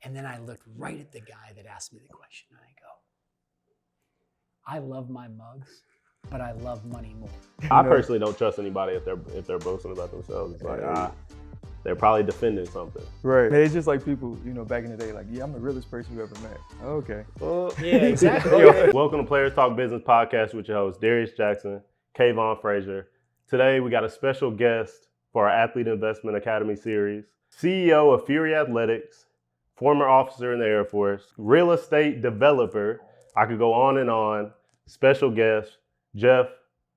And then I looked right at the guy that asked me the question, and I go, I love my mugs, but I love money more. I personally don't trust anybody if they're boasting about themselves. It's like, they're probably defending something. Right. It's just like people, back in the day, like, yeah, I'm the realest person you ever met. Okay. Well, Yeah, exactly. Welcome to Players Talk Business Podcast with your host, Darius Jackson, Kayvon Frazier. Today, we got a special guest for our Athlete Investment Academy series, CEO of Fury Athletics, former officer in the Air Force, real estate developer. I could go on and on. Special guest, Jeff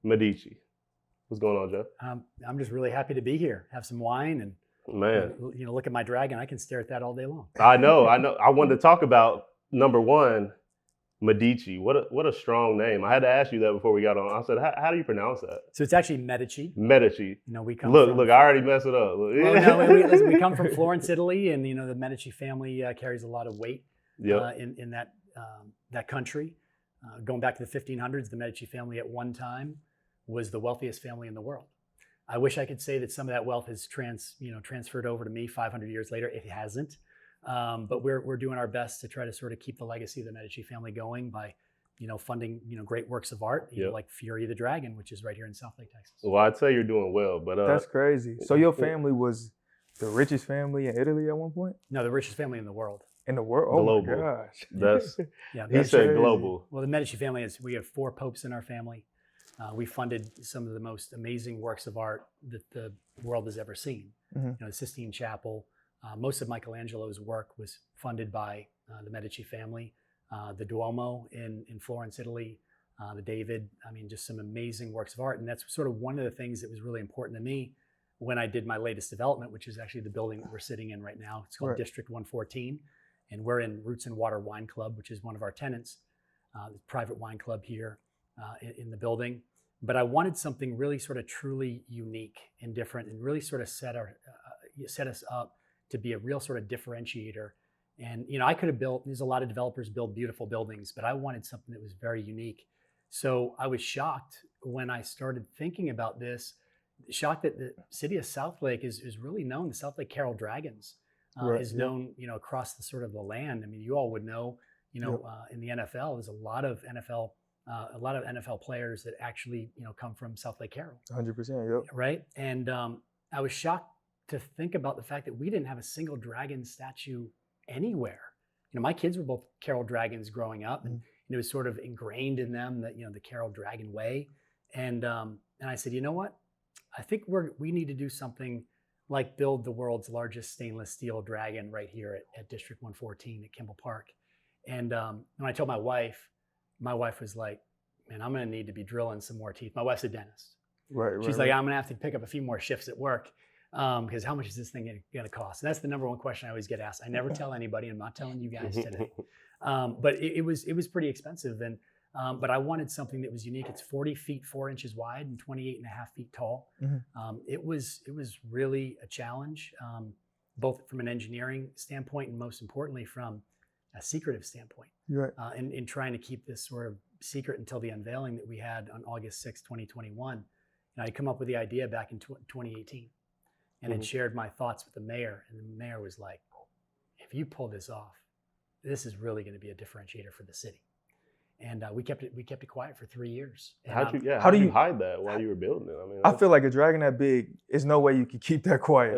Medici. What's going on, Jeff? I'm just really happy to be here. Have some wine and look at my dragon. I can stare at that all day long. I know. I wanted to talk about number one, Medici. What a strong name. I had to ask you that before we got on. I said, how do you pronounce that? So it's actually Medici. Medici. We come. Look, I already messed it up. We come from Florence, Italy, and the Medici family carries a lot of weight in that country. Going back to the 1500s, the Medici family at one time was the wealthiest family in the world. I wish I could say that some of that wealth has transferred over to me 500 years later. It hasn't, but we're doing our best to try to sort of keep the legacy of the Medici family going by, funding great works of art, like Fury the Dragon, which is right here in South Lake, Texas. Well, I'd say you're doing well, but that's crazy. So your family was the richest family in Italy at one point? No, the richest family in the world. In the world? Oh global. My gosh. That's he said global. Well, the Medici family we have 4 popes in our family. We funded some of the most amazing works of art that the world has ever seen. Mm-hmm. The Sistine Chapel. Most of Michelangelo's work was funded by the Medici family. The Duomo in Florence, Italy. The David. Just some amazing works of art. And that's sort of one of the things that was really important to me when I did my latest development, which is actually the building that we're sitting in right now. It's called District 114. And we're in Roots and Water Wine Club, which is one of our tenants, the private wine club here in the building. But I wanted something really sort of truly unique and different, and really sort of set us up to be a real sort of differentiator. And I could have built. There's a lot of developers build beautiful buildings, but I wanted something that was very unique. So I was shocked when I started thinking about this. Shocked that the city of South Lake is really known. The South Lake Carroll Dragons is known, across the sort of the land. You all would know, in the NFL, there's a lot of NFL players that actually, come from South Lake Carroll. 100%, yep. Right. And I was shocked to think about the fact that we didn't have a single dragon statue anywhere. My kids were both Carroll Dragons growing up, and it was sort of ingrained in them that, the Carroll Dragon way. And I said, you know what? I think we need to do something like build the world's largest stainless steel dragon right here at District 114 at Kimball Park. And when I told my wife was like, man, I'm going to need to be drilling some more teeth. My wife's a dentist. Right. She's like, I'm going to have to pick up a few more shifts at work because how much is this thing going to cost? And that's the number one question I always get asked. I never tell anybody. I'm not telling you guys today. But it was pretty expensive. And but I wanted something that was unique. It's 40 feet, 4 inches wide and 28 and a half feet tall. Mm-hmm. It was really a challenge, both from an engineering standpoint and most importantly from a secretive standpoint. Right. In trying to keep this sort of secret until the unveiling that we had on August 6, 2021. And I come up with the idea back in 2018 and had shared my thoughts with the mayor. And the mayor was like, if you pull this off, this is really going to be a differentiator for the city. And we kept it quiet for 3 years. How do you hide that while you were building it? I feel like a dragon that big, there's no way you could keep that quiet.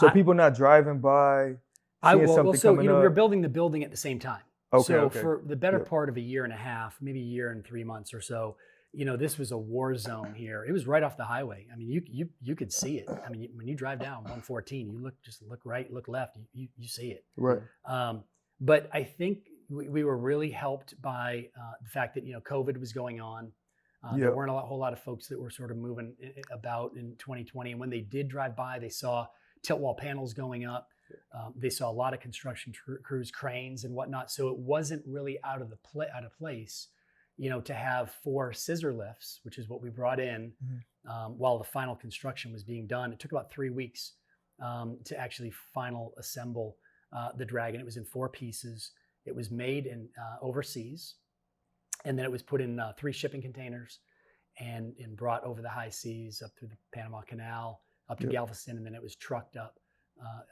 Yeah. People not driving by, we're building the building at the same time. Okay. For the better part of a year and a half, maybe a year and 3 months or so, this was a war zone here. It was right off the highway. You could see it. When you drive down 114, you look right, look left, you see it. Right. But I think we were really helped by the fact that COVID was going on. There weren't a whole lot of folks that were sort of moving about in 2020, and when they did drive by, they saw tilt wall panels going up. They saw a lot of construction crews, cranes, and whatnot. So it wasn't really out of place, to have 4 scissor lifts, which is what we brought in while the final construction was being done. It took about 3 weeks to actually final assemble the dragon. It was in 4 pieces. It was made in overseas, and then it was put in 3 shipping containers and brought over the high seas up through the Panama Canal, up to Galveston, and then it was trucked up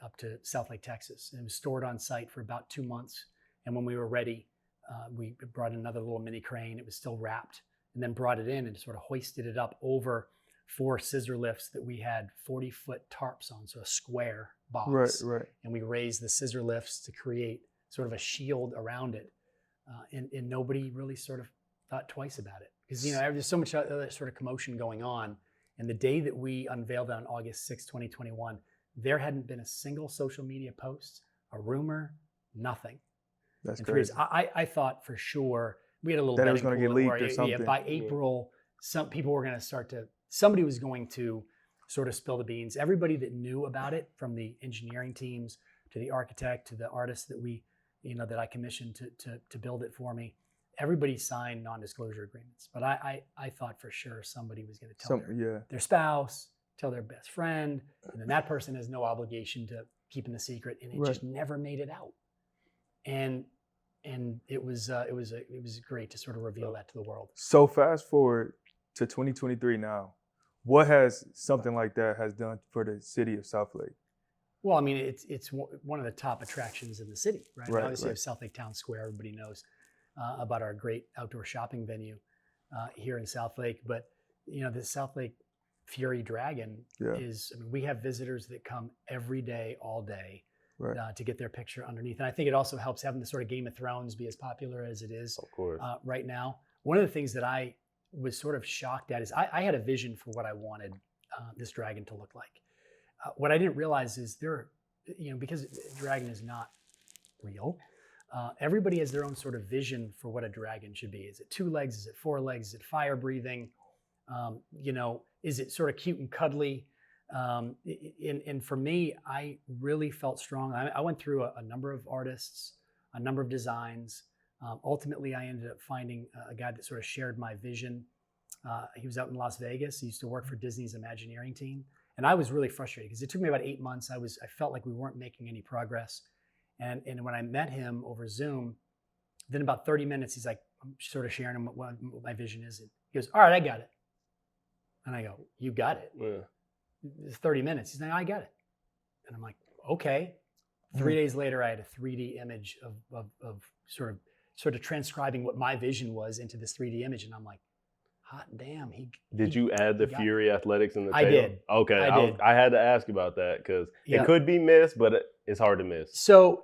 up to South Lake, Texas. And it was stored on site for about 2 months. And when we were ready, we brought another little mini crane. It was still wrapped, and then brought it in and sort of hoisted it up over 4 scissor lifts that we had 40-foot tarps on, so a square box. Right. And we raised the scissor lifts to create sort of a shield around it. And nobody really sort of thought twice about it. Because, there's so much other sort of commotion going on. And the day that we unveiled it on August 6, 2021, there hadn't been a single social media post, a rumor, nothing. That's And crazy. I thought for sure we had a little That it betting was gonna pool get that leaked where, or something. by April, some people were going to somebody was going to sort of spill the beans. Everybody that knew about it, from the engineering teams to the architect to the artist that I commissioned to build it for me, everybody signed non-disclosure agreements. But I thought for sure somebody was going to tell their spouse, tell their best friend, and then that person has no obligation to keeping the secret, and it just never made it out. And it was great to sort of reveal that to the world. So fast forward to 2023 now, what has something like that has done for the city of South Lake? Well, I mean, it's one of the top attractions in the city, right? Right, Obviously, right. we have South Lake Town Square. Everybody knows about our great outdoor shopping venue here in South Lake. But the South Lake Fury Dragon is. I mean, we have visitors that come every day, all day, to get their picture underneath. And I think it also helps having the sort of Game of Thrones be as popular as it is Of course. right now. One of the things that I was sort of shocked at is I had a vision for what I wanted this dragon to look like. What I didn't realize is because dragon is not real, everybody has their own sort of vision for what a dragon should be. Is it 2 legs? Is it 4 legs? Is it fire breathing? Is it sort of cute and cuddly? And for me, I really felt strong. I went through a number of artists, a number of designs. Ultimately, I ended up finding a guy that sort of shared my vision. He was out in Las Vegas. He used to work for Disney's Imagineering team. And I was really frustrated because it took me about 8 months. I felt like we weren't making any progress. And when I met him over Zoom, then about 30 minutes, he's like, I'm sort of sharing him what my vision is. And he goes, all right, I got it. And I go, you got it? Yeah. It's 30 minutes. He's like, I got it. And I'm like, okay. 3 days later, I had a 3D image of sort of transcribing what my vision was into this 3D image. And I'm like, hot damn. Did you add the Fury Athletics in the tail? I did. Okay. I did. I had to ask you about that because it could be missed, but it's hard to miss. So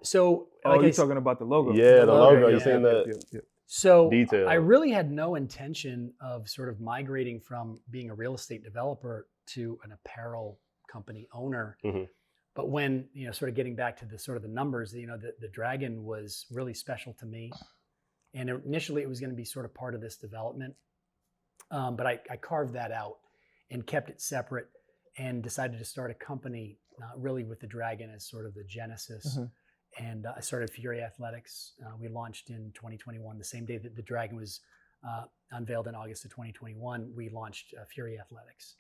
like you're talking about the logo. Yeah, the logo. yeah, You seen the So detail. I really had no intention of sort of migrating from being a real estate developer to an apparel company owner. Mhm. But when, sort of getting back to the sort of the numbers, the dragon was really special to me. And initially it was going to be sort of part of this development. But I carved that out and kept it separate and decided to start a company really with the dragon as sort of the genesis. Mm-hmm. And I started Fury Athletics. We launched in 2021, the same day that the dragon was unveiled in August of 2021. We launched Fury Athletics.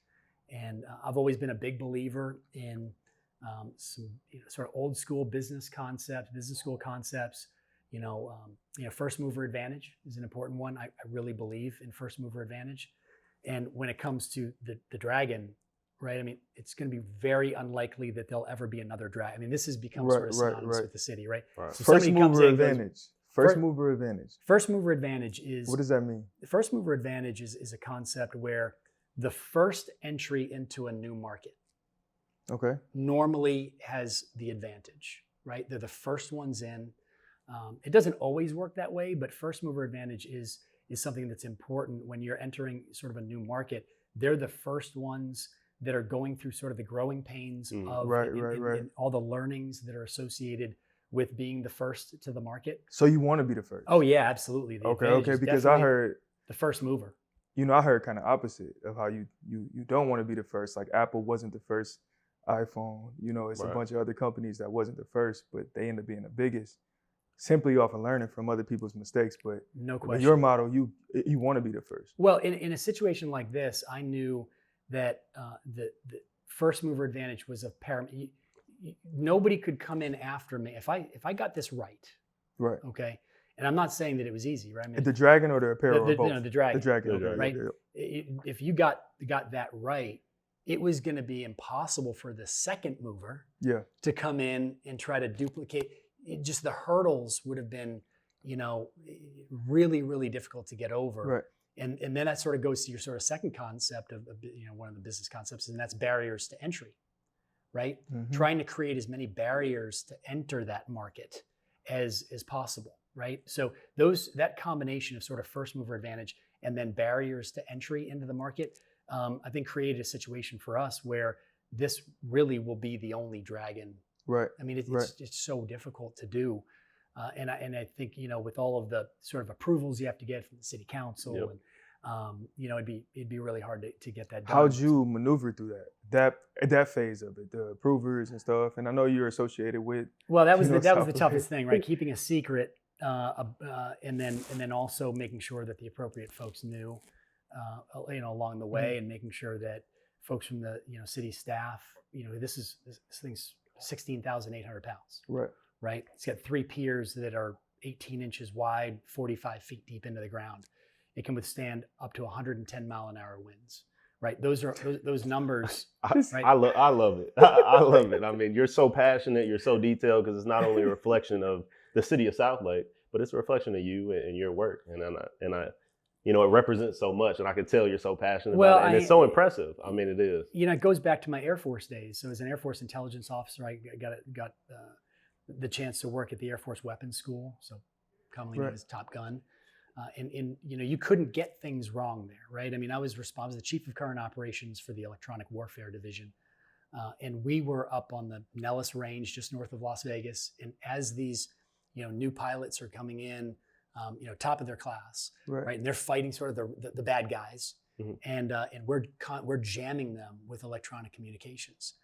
And I've always been a big believer in some sort of old school business school concepts. First mover advantage is an important one. I really believe in first mover advantage. And when it comes to the dragon, right? I mean, it's going to be very unlikely that there'll ever be another dragon. I mean, this has become sort of synonymous with the city, right? Right. So First somebody comes mover in and goes, advantage. First mover advantage. First mover advantage is, What does that mean? the first mover advantage is a concept where the first entry into a new market Okay. normally has the advantage, right? They're the first ones in. It doesn't always work that way, but first mover advantage is something that's important when you're entering sort of a new market. They're the first ones that are going through sort of the growing pains of and all the learnings that are associated with being the first to the market. So you want to be the first? Oh yeah, absolutely. The advantage Okay. is Because I definitely heard, the first mover. I heard kind of opposite of how you don't want to be the first. Like Apple wasn't the first iPhone. It's a bunch of other companies that wasn't the first, but they end up being the biggest, simply off of learning from other people's mistakes. But No in question. your model, you want to be the first. Well, in a situation like this, I knew that the first mover advantage was of paramount. Nobody could come in after me if I got this right. Right. Okay, and I'm not saying that it was easy, right? I mean, The dragon or the apparel or both? the dragon. The dragon. The Okay. dragon. Right. Yeah. If you got that right, it was going to be impossible for the second mover Yeah. to come in and try to duplicate. Just the hurdles would have been, really, really difficult to get over. Right. And then that sort of goes to your sort of second concept of one of the business concepts, and that's barriers to entry, right? Mhm. Trying to create as many barriers to enter that market as possible, right? So that combination of sort of first mover advantage and then barriers to entry into the market, I think created a situation for us where this really will be the only dragon. Right. I mean, Right. it's so difficult to do. And I think, with all of the sort of approvals you have to get from the city council, Yep. and it'd be really hard to get that done. How'd you maneuver through that phase of it, the approvers and stuff? And I know you're associated with. Well, that was you know, that was the South toughest thing, right? Keeping a secret, and then also making sure that the appropriate folks knew, along the way, and making sure that folks from the city staff, this thing's 16,800 pounds, Right. right? It's got 3 piers that are 18 inches wide, 45 feet deep into the ground. It can withstand up to 110-mile-an-hour winds, right? Those are those numbers. Right. I love it. I love it. I mean, you're so passionate, you're so detailed, because it's not only a reflection of the city of Southlake, but it's a reflection of you and your work. And I it represents so much, and I can tell you're so passionate about it, and it's so impressive. I mean, it is. It goes back to my Air Force days. So as an Air Force intelligence officer, I got the chance to work at the Air Force Weapons School, so commonly known Right. as Top Gun. And you couldn't get things wrong there, right? I mean, I was the chief of current operations for the Electronic Warfare Division, and we were up on the Nellis Range just north of Las Vegas. And as these new pilots are coming in, top of their class, Right. and they're fighting sort of the bad guys, Mhm. and we're jamming them with electronic communications.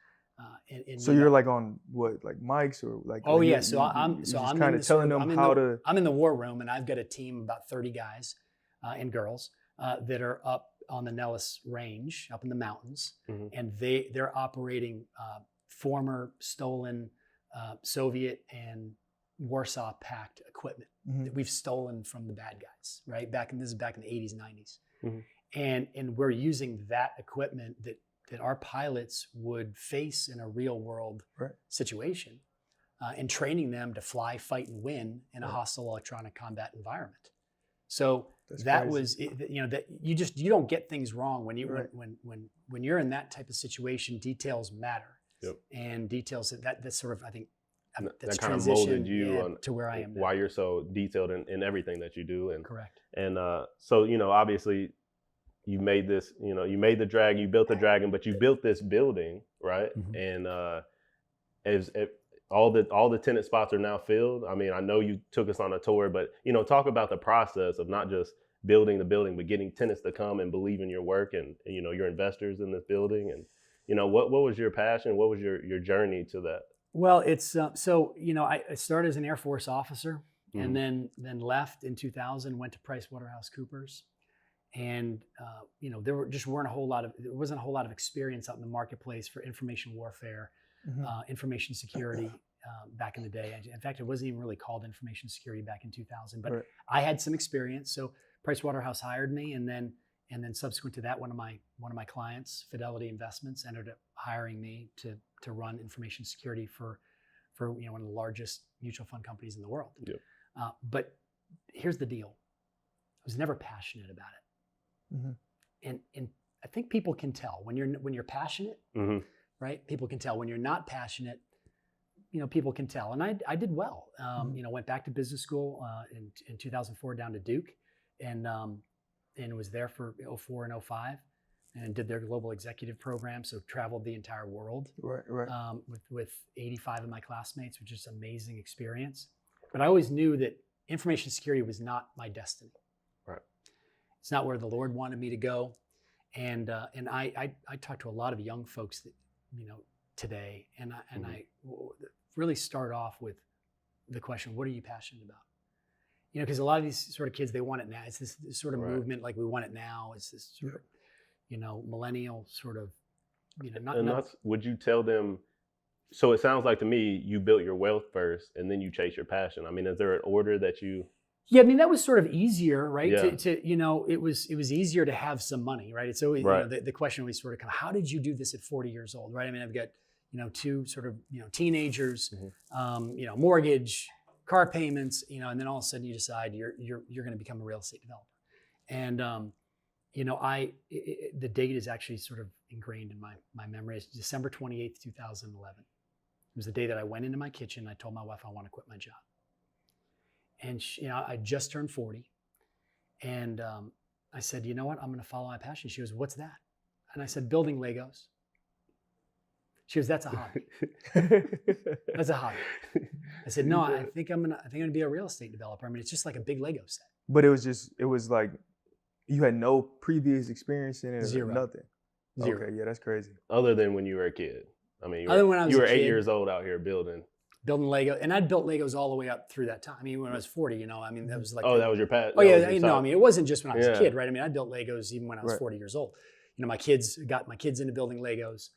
And So you're like on what, like mics or like? Oh like yeah, you're so I'm kind in of the telling sort of- them I'm in how the, to. I'm in the war room, and I've got a team of about 30 guys and girls that are up on the Nellis Range, up in the mountains, Mhm. and they're operating former stolen Soviet and Warsaw Pact equipment Mhm. that we've stolen from the bad guys, right? This is back in the 80s, 90s, Mhm. and we're using that equipment that our pilots would face in a real world Right. situation, and training them to fly, fight, and win in a Right. hostile electronic combat environment. So That's that crazy. was, that you don't get things wrong when Right. when you're in that type of situation. Details matter, Yep. and details that's sort of, I think, that's That kind of molded transitioned, you on to where I am now. why you're so detailed in everything that you do. And Correct. And so, obviously you made this, you made the dragon, you built the dragon, but you built this building, right? Mhm. And all the tenant spots are now filled. I mean, I know you took us on a tour, but, talk about the process of not just building the building, but getting tenants to come and believe in your work and your investors in this building. And, what was your passion? What was your journey to that? Well, it's so I started as an Air Force officer, Mhm. and then left in 2000, went to PricewaterhouseCoopers, and there wasn't a whole lot of experience out in the marketplace for information warfare, Mhm. information security back in the day. In fact, it wasn't even really called information security back in 2000, but Right. I had some experience. So Pricewaterhouse hired me, and then subsequent to that, one of my clients, Fidelity Investments, ended up hiring me to run information security for one of the largest mutual fund companies in the world. Yep. But here's the deal: I was never passionate about it, Mhm. and I think people can tell when you're passionate, Mhm. right? People can tell when you're not passionate. People can tell, and I did well. Went back to business school in 2004 down to Duke, and was there for 2004 and 2005, and did their global executive program. So traveled the entire world Right. with 85 of my classmates, which is an amazing experience. But I always knew that information security was not my destiny. Right. It's not where the Lord wanted me to go, and I talk to a lot of young folks that today, and I really start off with the question, what are you passionate about? Because a lot of these sort of kids, they want it now. It's this sort of Right. movement, like we want it now. It's this sort of, millennial sort of, Would you tell them? So it sounds like to me you built your wealth first, and then you chase your passion. I mean, is there an order that you Yeah, I mean that was sort of easier, right? Yeah. To it was easier to have some money, right? It's always Right. the question always sort of come, how did you do this at 40 years old, right? I mean, I've got two sort of teenagers, mortgage, car payments, and then all of a sudden you decide you're going to become a real estate developer, and the date is actually sort of ingrained in my memory. It's December 28th, 2011. It was the day that I went into my kitchen. I told my wife I want to quit my job. And I just turned 40, and I said, you know what? I'm going to follow my passion. She goes, what's that? And I said, building Legos. She goes, that's a hobby. That's a hobby. I said, no, I think I'm gonna be a real estate developer. I mean, it's just like a big Lego set. But it was like you had no previous experience in it. Or Zero. Nothing. Zero. Okay, yeah, that's crazy. Other than when you were a kid. I mean, Other than when I was you were a kid. 8 years old out here building Lego, and I'd built Legos all the way up through that time. I mean, when I was 40, I mean, that was like that was your past. Oh yeah, I mean, it wasn't just when I was a Yeah. kid, right? I mean, I built Legos even when I was Right. 40 years old. My kids into building Legos,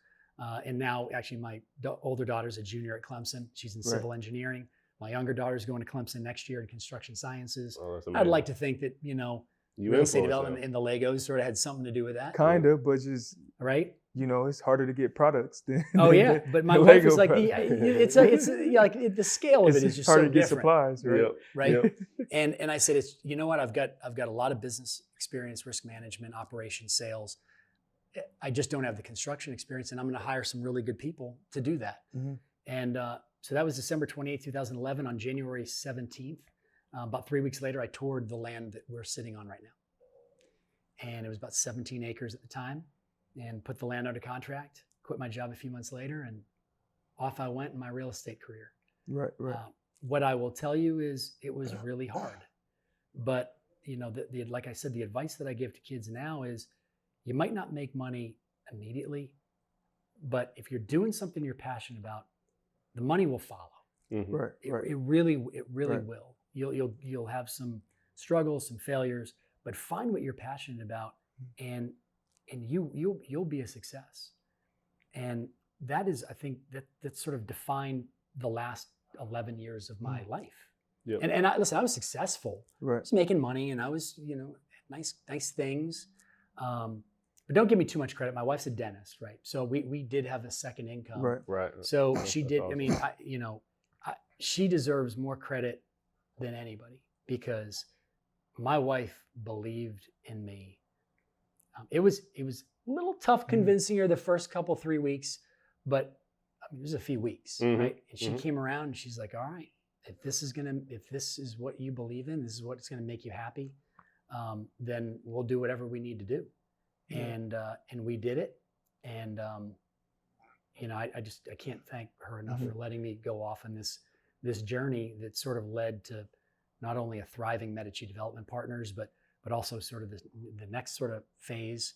and now actually my older daughter's a junior at Clemson. She's in civil engineering. My younger daughter's going to Clemson next year in construction sciences. Oh, that's I'd amazing. like to think that You real estate influenced development them. in the Legos sort of had something to do with that, Kind of, but just right? it's harder to get products than. Oh than yeah, the- but my the wife Lego is like products. the scale of it is just harder so to get different, supplies, right? Yep. right? Yep. And I said, it's I've got a lot of business experience, risk management, operations, sales. I just don't have the construction experience, and I'm going to hire some really good people to do that. Mhm. And so that was December 28th, 2011. On January 17th, about 3 weeks later, I toured the land that we're sitting on right now, and it was about 17 acres at the time, and put the land under contract. Quit my job a few months later, and off I went in my real estate career. Right. What I will tell you is it was really hard, but like I said, the advice that I give to kids now is you might not make money immediately, but if you're doing something you're passionate about, the money will follow. Mhm. Right. It really Right. will. You'll have some struggles, some failures, but find what you're passionate about, and you'll be a success. And that is, I think, that sort of defined the last 11 years of my life. Yep. And I was successful. I Right. was making money, and I was nice things. But don't give me too much credit. My wife's a dentist, right? So we did have a second income. Right. Right. So That's she did. awesome. I mean, she deserves more credit than anybody, because my wife believed in me. It was a little tough convincing her the first 3 weeks, but it was a few weeks, Mhm. right? And she Mhm. came around and she's like, all right, if this is what you believe in, this is what's going to make you happy, then we'll do whatever we need to do. Yeah. And we did it. And, I can't thank her enough for letting me go off on this journey that sort of led to not only a thriving Medici Development Partners, but also sort of the next sort of phase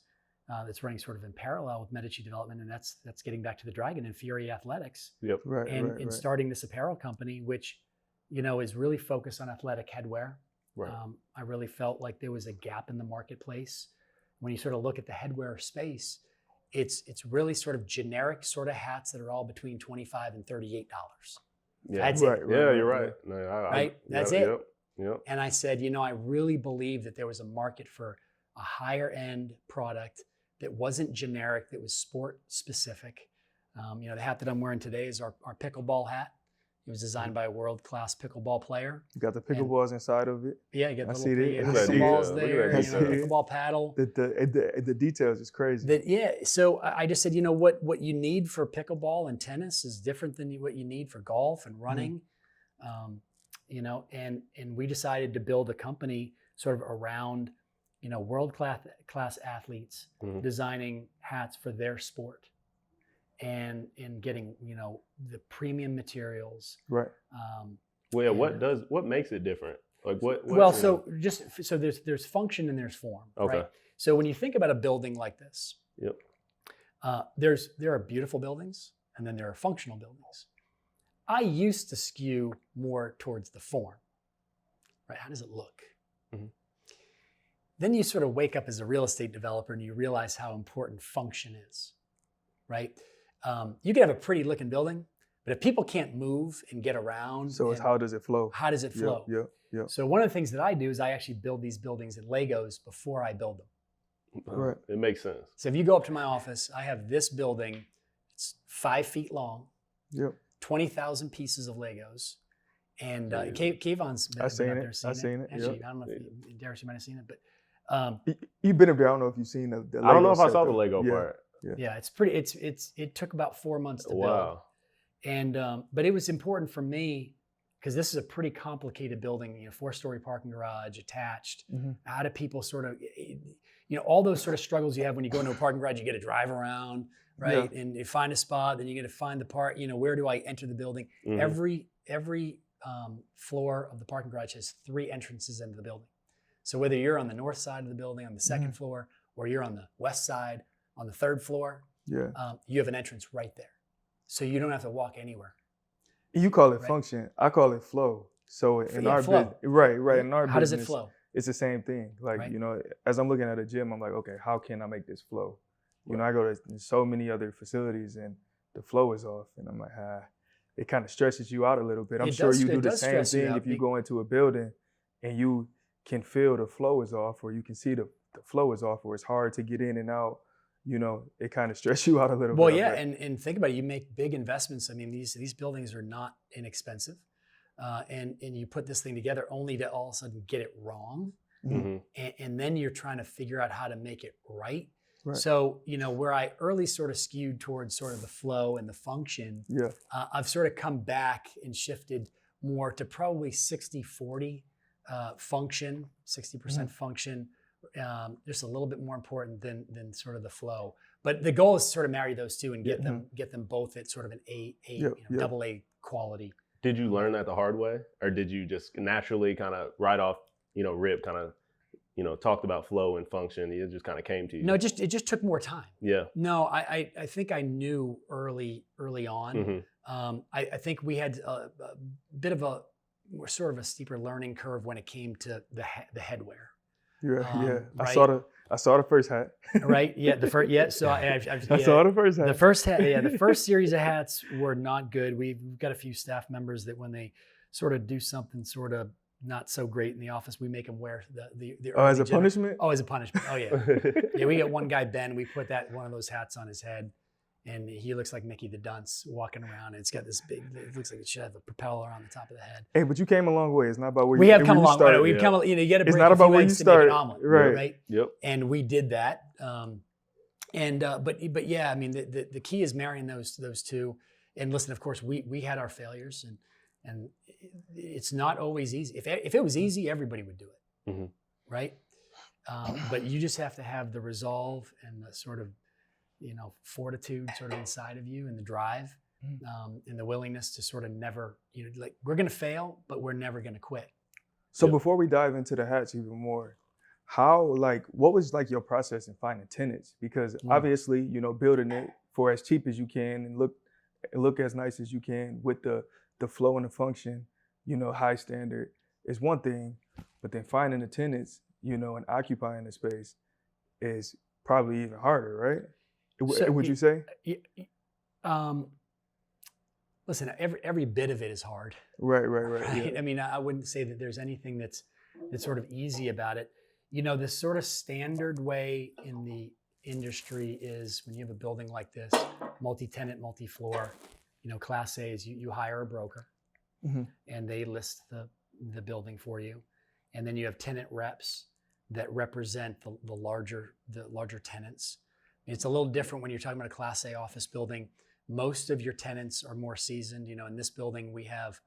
that's running sort of in parallel with Medici Development, and that's getting back to the Dragon and Fury Athletics, Yep. Right. and starting this apparel company, which is really focused on athletic headwear. Right. I really felt like there was a gap in the marketplace. When you sort of look at the headwear space, it's really sort of generic sort of hats that are all between $25 and $38. Yeah. That's Right. it. Yeah, you're right. No, Right? That's yep, it. Yep. Yep. And I said, I really believe that there was a market for a higher end product that wasn't generic, that was sport specific. The hat that I'm wearing today is our pickleball hat. It was designed by a world-class pickleball player. You got the pickleballs inside of it. Yeah, you get I the see little that. I see pickleballs that. there, Look at that detail. pickleball paddle. The details is crazy. So I just said, what you need for pickleball and tennis is different than what you need for golf and running. And we decided to build a company sort of around, world-class athletes Mhm. designing hats for their sport, and getting, the premium materials. Right. Well, yeah, And, what makes it different? Like what Well, you so there's function and there's form, Okay. right? So when you think about a building like this, Yep. there are beautiful buildings, and then there are functional buildings. I used to skew more towards the form, right? How does it look? Mhm. Then you sort of wake up as a real estate developer and you realize how important function is, right? You can have a pretty looking building, But if people can't move and get around, So it's and how does it flow? how does it flow? Yep. So one of the things that I do is I actually build these buildings in Legos before I build them. Right. It makes sense. So if you go up to my office, I have this building. It's 5 feet long, Yep. 20,000 pieces of Legos. And Crazy. Kayvon's been, I've been seen up it. there, I've seen it, Actually, yep. I don't know if Darius, you might have seen it, but You've been up there. I don't know if you've seen the I don't know if I set, saw the though. Lego Yeah. part. yeah, it's pretty. It took about 4 months to build. Wow. And but it was important for me because this is a pretty complicated building, 4-story parking garage attached. Mhm. How do people sort of, all those sort of struggles you have when you go into a parking garage, you get to drive around, right? Yeah. And you find a spot, then you get to find the part, where do I enter the building? Mhm. Every floor of the parking garage has 3 entrances into the building. So whether you're on the north side of the building on the 2nd floor, or you're on the west side on the 3rd floor, Yeah. you have an entrance right there. So you don't have to walk anywhere. You call it Right. function. I call it flow. So in Yeah, our flow. business, right. In our How does business, it flow? it's the same thing. Like, Right. as I'm looking at a gym, I'm like, okay, how can I make this flow? I go to so many other facilities and the flow is off. And I'm like, it kind of stresses you out a little bit. I'm It sure does- you it do the does same stress you thing out if you be- go into a building and you can feel the flow is off, or you can see the flow is off, or it's hard to get in and out. It kind of stress you out a little Well, bit. yeah, Like, and think about it. You make big investments. I mean, these buildings are not inexpensive, and you put this thing together only to all of a sudden get it wrong, Mhm. and then you're trying to figure out how to make it right. Right. So where I early sort of skewed towards sort of the flow and the function, yeah, I've sort of come back and shifted more to probably 60-40 function, 60% function. Just a little bit more important than sort of the flow. But the goal is to sort of marry those two and get them both at sort of an double A quality. Did you learn that the hard way, or did you just naturally kind of right off, rip, kind of, talked about flow and function? It just kind of came to you. No, it just took more time. Yeah. No, I think I knew early on. Mhm. I think we had a bit of a sort of a steeper learning curve when it came to the headwear. yeah. Right. I saw the first hat. Right? Yeah, the first. Yeah, so I saw the first hat. The first hat, the first series of hats were not good. We've got a few staff members that when they sort of do something sort of not so great in the office, we make them wear the Oh, as early a punishment? Oh, as a punishment. Oh yeah. Yeah, we got one guy, Ben, we put one of those hats on his head, and he looks like Mickey the Dunce walking around. And it's got this big, it looks like it should have a propeller on the top of the head. Hey, but you came a long way. It's not about where We have come a where you long way. started. We've come, you got to break not a about few where you eggs to make an start. omelet, Right. right? Yep. And we did that. But yeah, I mean, the key is marrying those two. And listen, of course, we had our failures, and it's not always easy. If it was easy, everybody would do it, Mhm. right? But you just have to have the resolve and the sort of fortitude sort of inside of you, and the drive, and the willingness to sort of never, like, we're going to fail, but we're never going to quit. So Yep. before we dive into the hats even more, what was like your process in finding tenants? Because obviously, building it for as cheap as you can and look as nice as you can with the flow and the function, high standard is one thing, but then finding the tenants, and occupying the space is probably even harder, right? So Would you say? Listen, every bit of it is hard. Right. Right? I mean, I wouldn't say that there's anything that's sort of easy about it. The sort of standard way in the industry is when you have a building like this, multi-tenant, multi-floor, Class A is you hire a broker, Mhm. and they list the building for you, and then you have tenant reps that represent the larger tenants. It's a little different when you're talking about a Class A office building. Most of your tenants are more seasoned. In this building we have,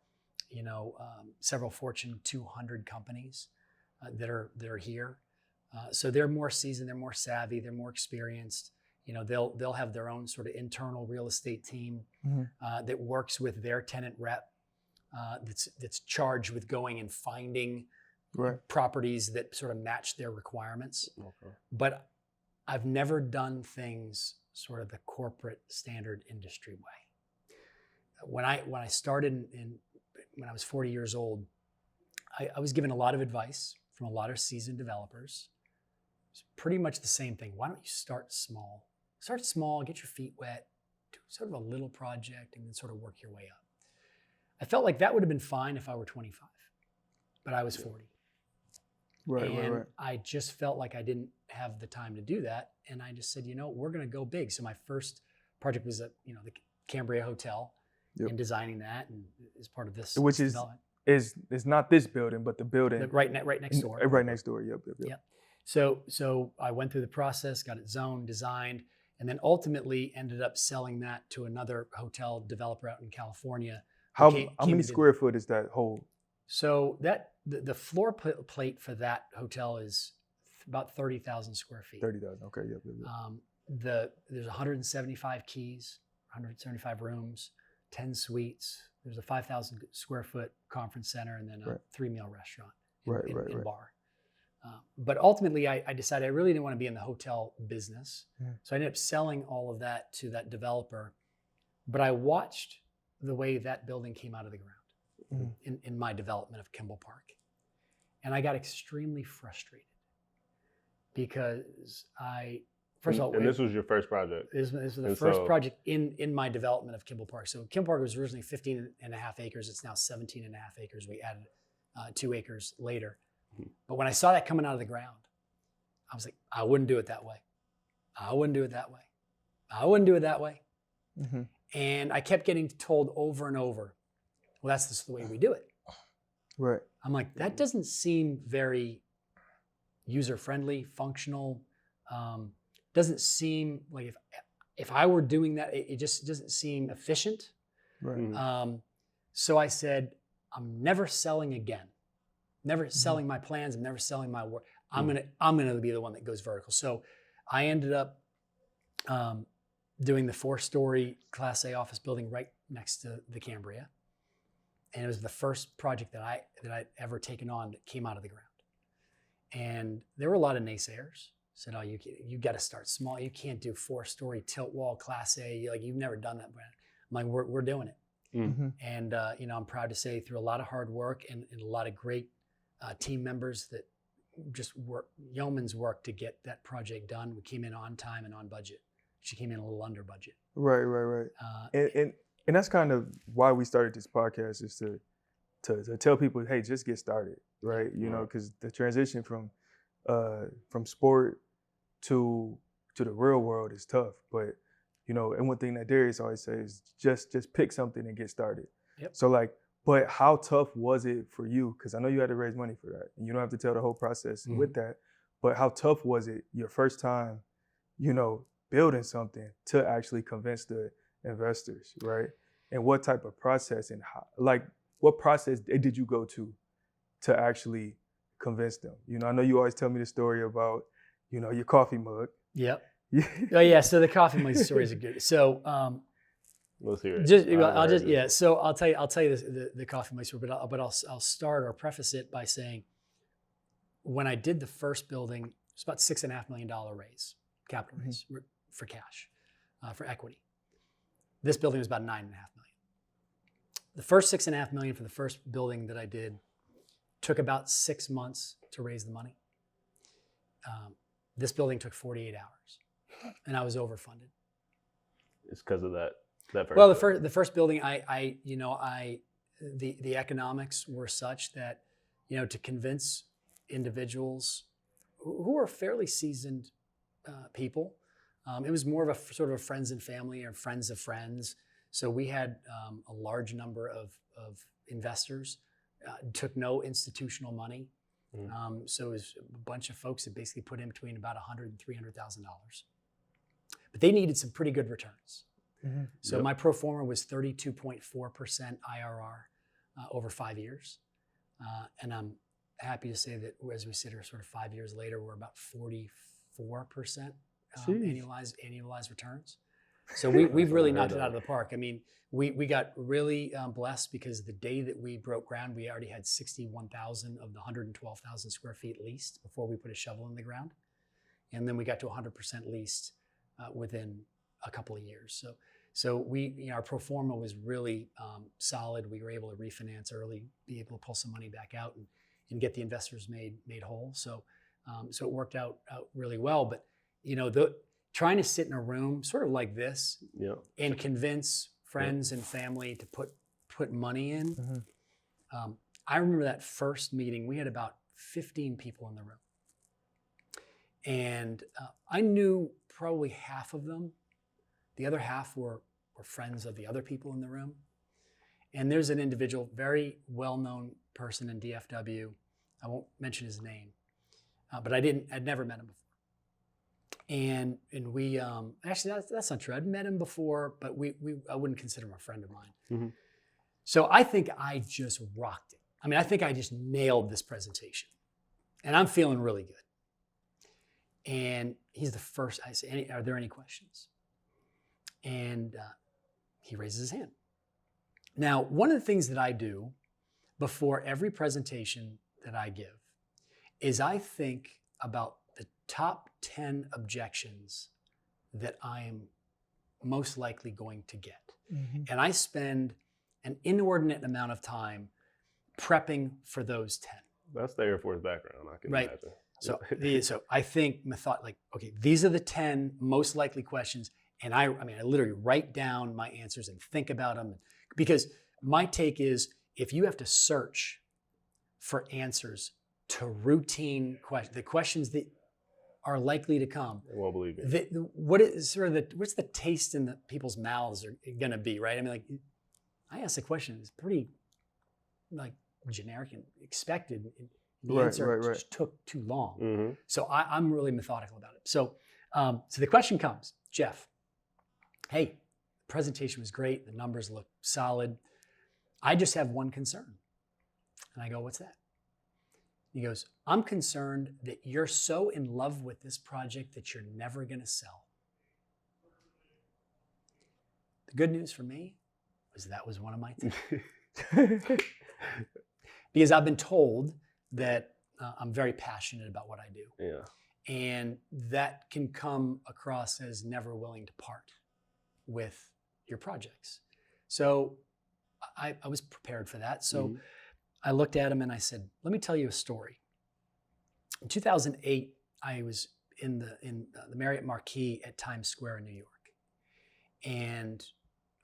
several Fortune 200 companies that are here. So they're more seasoned, they're more savvy, they're more experienced. They'll have their own sort of internal real estate team that works with their tenant rep that's charged with going and finding properties that sort of match their requirements. Okay. But I've never done things sort of the corporate standard industry way. When I started when I was 40 years old, I was given a lot of advice from a lot of seasoned developers. It's pretty much the same thing. Why don't you start small? Start small, get your feet wet, do sort of a little project and then sort of work your way up. I felt like that would have been fine if I were 25, but I was 40. Right. I just felt like I didn't have the time to do that. And I just said, we're going to go big. So my first project was the Cambria Hotel and designing that and as part of this. Which is not this building, but the building. Right next door. Right next door, yep. So I went through the process, got it zoned, designed, and then ultimately ended up selling that to another hotel developer out in California. How many square foot is that whole? So that the floor plate for that hotel is about 30,000 square feet. 30,000. Okay. Yep. There's 175 keys, 175 rooms, 10 suites. There's a 5,000 square foot conference center, and then a 3-meal restaurant and bar. But ultimately, I decided I really didn't want to be in the hotel business. Yeah. So I ended up selling all of that to that developer. But I watched the way that building came out of the ground in my development of Kimball Park. And I got extremely frustrated because first of all, and this was your first project. This was the first project in my development of Kimball Park. So Kimball Park was originally 15 and a half acres. It's now 17 and a half acres. We added 2 acres later. But when I saw that coming out of the ground, I was like, I wouldn't do it that way. I wouldn't do it that way. I wouldn't do it that way. Mm-hmm. And I kept getting told over and over, well, that's just the way we do it. Right. I'm like, that doesn't seem very user-friendly, functional. Doesn't seem like if I were doing that, it just doesn't seem efficient. Right. So I said, I'm never selling again. Never selling my plans. I'm never selling my work. I'm gonna be the one that goes vertical. So I ended up doing the 4-story Class A office building right next to the Cambria, and it was the first project that I'd ever taken on that came out of the ground. And there were a lot of naysayers. Said, "Oh, you got to start small. You can't do 4-story tilt wall Class A. You've never done that." I'm like, "We're doing it." Mm-hmm. And I'm proud to say through a lot of hard work and a lot of great team members that just yeoman's work to get that project done. We came in on time and on budget. She came in a little under budget. Right. And that's kind of why we started this podcast, is to tell people, hey, just get started, right? Because the transition from sport to the real world is tough. But and one thing that Darius always says is just pick something and get started. Yep. So but how tough was it for you? Because I know you had to raise money for that, and you don't have to tell the whole process with that. But how tough was it your first time, building something to actually convince the investors, right? And what type of process and what process did you go to actually convince them? I know you always tell me the story about, your coffee mug. Yep. Oh yeah. So the coffee mug stories are good. So let's hear it. So I'll tell you this, the coffee mug story, but I'll start or preface it by saying, when I did the first building, it's about $6.5 million raise, capital raise for cash, for equity. This building was about $9.5 million. The first $6.5 million for the first building that I did took about 6 months to raise the money. This building took 48 hours, and I was overfunded. It's because of that first. Well, the first building, the economics were such that, to convince individuals who are fairly seasoned people, it was more of a sort of a friends and family or friends of friends. So we had a large number of investors, took no institutional money. So it was a bunch of folks that basically put in between about $100,000 and $300,000. But they needed some pretty good returns. Mm-hmm. So my pro forma was 32.4% IRR over 5 years. And I'm happy to say that as we sit here sort of 5 years later, we're about 44% annualized returns. So we've really knocked it out of the park. I mean, we got really blessed because the day that we broke ground, we already had 61,000 of the 112,000 square feet leased before we put a shovel in the ground. And then we got to 100% leased within a couple of years. So our pro forma was really solid. We were able to refinance early, be able to pull some money back out and get the investors made whole. So it worked out really well. But trying to sit in a room sort of like this Yeah. and convince friends and family to put money in. Mhm. I remember that first meeting. We had about 15 people in the room. And I knew probably half of them. The other half were friends of the other people in the room. And there's an individual, very well-known person in DFW. I won't mention his name, but I'd never met him before. And we, actually that's not true. I'd met him before, but I wouldn't consider him a friend of mine. Mm-hmm. So I think I just rocked it. I mean, I think I just nailed this presentation, and I'm feeling really good. And he's the first. I say, "Are there any questions?" And he raises his hand. Now, one of the things that I do before every presentation that I give is I think about the top 10 objections that I am most likely going to get. Mhm. And I spend an inordinate amount of time prepping for those 10. That's the Air Force background, I can Right. imagine. So I think okay, these are the 10 most likely questions. And I literally write down my answers and think about them, because my take is, if you have to search for answers to routine questions, the questions that are likely to come, I won't believe you. what's the taste in the people's mouths are going to be, right? I mean, like, I asked a question, it's pretty like generic and expected. And the Right, answer right. just took too long. Mm-hmm. So I'm really methodical about it. So the question comes, Jeff, hey, the presentation was great. The numbers look solid. I just have one concern. And I go, what's that? He goes, I'm concerned that you're so in love with this project that you're never going to sell. The good news for me was that was one of my 10. Because I've been told that I'm very passionate about what I do. Yeah. And that can come across as never willing to part with your projects. So I was prepared for that. So Mhm. I looked at him and I said, let me tell you a story. In 2008, I was in the Marriott Marquis at Times Square in New York. And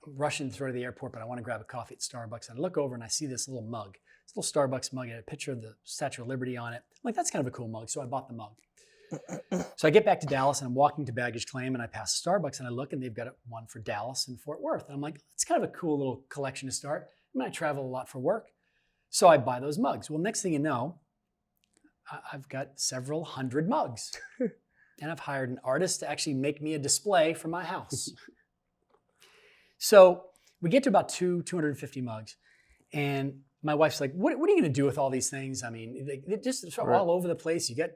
I'm rushing through the airport, but I want to grab a coffee at Starbucks. And I look over and I see this little mug. This little Starbucks mug. It had a picture of the Statue of Liberty on it. I'm like, that's kind of a cool mug. So I bought the mug. So I get back to Dallas and I'm walking to baggage claim and I pass Starbucks and I look and they've got one for Dallas and Fort Worth. And I'm like, it's kind of a cool little collection to start. I mean, I travel a lot for work. So I buy those mugs. Well, next thing you know, I've got several hundred mugs. And I've hired an artist to actually make me a display for my house. So we get to about 250 mugs. And my wife's like, what are you going to do with all these things? I mean, they're just sort of Right. all over the place. They're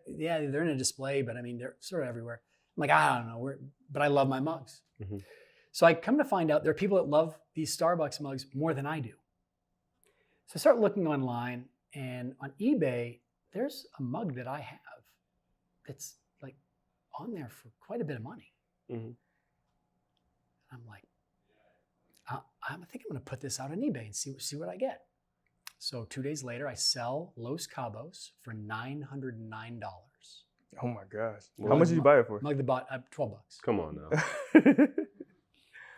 in a display, but I mean, they're sort of everywhere. I'm like, I don't know, but I love my mugs. Mhm. So I come to find out there are people that love these Starbucks mugs more than I do. So I start looking online, and on eBay, there's a mug that I have that's like on there for quite a bit of money. Mhm. I'm like, I think I'm going to put this out on eBay and see what I get. So 2 days later, I sell Los Cabos for $909. Oh my gosh. How Well, much did you buy it for? Mug that bought $12. Come on now.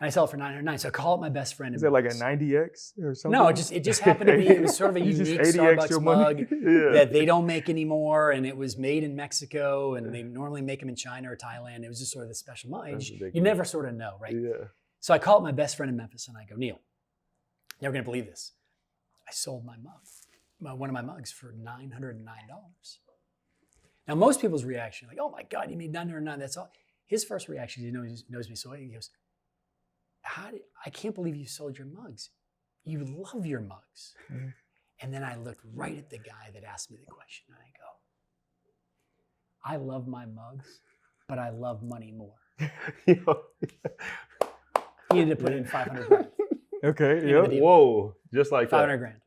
And I sell it for $909. So I call up my best friend. Is in that like a Memphis. 90X or something? No, it just happened to be. It was sort of a You just unique 80X Starbucks your money? mug Yeah. that they don't make anymore, and it was made in Mexico, and they normally make them in China or Thailand. It was just sort of the special mug. That's You ridiculous. never sort of know, right? Yeah. So I call up my best friend in Memphis, and I go, Neil, never gonna believe this. I sold my mug, one of my mugs, for $909. Now, most people's reaction, like, oh my God, you made $909, that's all. His first reaction, he knows me so well, he goes, I can't believe you sold your mugs. You love your mugs. Mhm. And then I looked right at the guy that asked me the question, and I go, I love my mugs, but I love money more. Yo. He ended up putting in $500,000. Okay, End of yep. the deal. Whoa. Just like that. $500,000.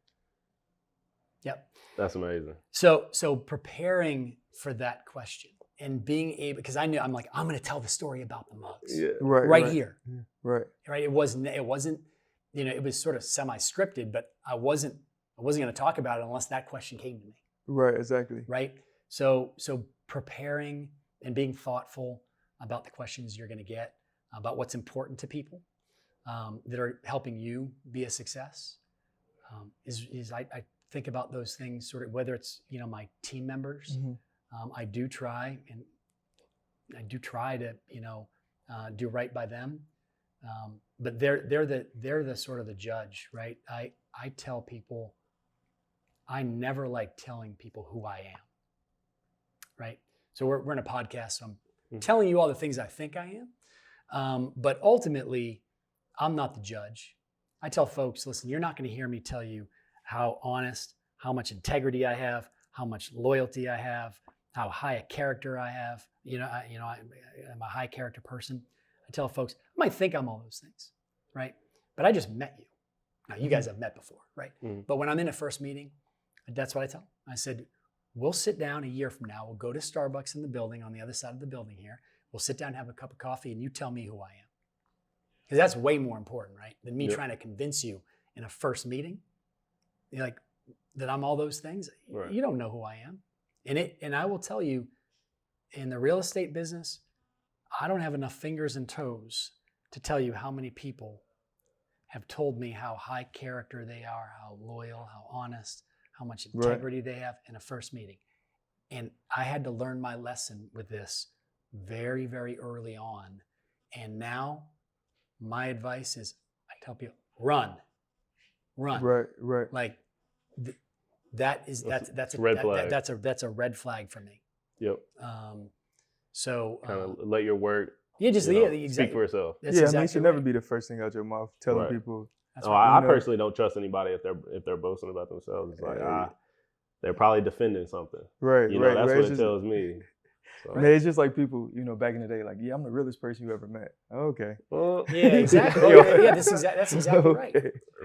Yep. That's amazing. So preparing for that question and being able, because I'm going to tell the story about the mugs Yeah. right here, Right. right? It wasn't, it was sort of semi-scripted, but I wasn't going to talk about it unless that question came to me, Right, exactly. right? So preparing and being thoughtful, about the questions you're going to get, about what's important to people that are helping you be a success. I think about those things sort of, whether it's, my team members. I do try to, do right by them. But they're the sort of the judge, right? I tell people, I never like telling people who I am, right? So we're in a podcast, so I'm telling you all the things I think I am. But ultimately, I'm not the judge. I tell folks, listen, you're not going to hear me tell you how honest, how much integrity I have, how much loyalty I have, how high a character I have. I'm a high character person. I tell folks, I might think I'm all those things, right? But I just met you. Now, you guys have met before, right? But when I'm in a first meeting, that's what I tell them. I said, we'll sit down a year from now. We'll go to Starbucks in the building on the other side of the building here. We'll sit down and have a cup of coffee, and you tell me who I am. Because that's way more important, right? Than me trying to convince you in a first meeting, that I'm all those things. Right. You don't know who I am. And I will tell you, in the real estate business, I don't have enough fingers and toes to tell you how many people have told me how high character they are, how loyal, how honest, how much integrity they have in a first meeting. And I had to learn my lesson with this very, very early on. And now my advice is, I tell people, run. Right. Like that's a red flag. That's a red flag for me. Yep. So kind of let your work exactly. speak for itself. That's exactly it should never be the first thing out your mouth, telling people. I personally don't trust anybody if they're boasting about themselves. It's like they're probably defending something. Right. That's what it tells me. So. Man, it's just like people, back in the day, like, yeah, I'm the realest person you ever met. Okay. Well, yeah, exactly. That's exactly right.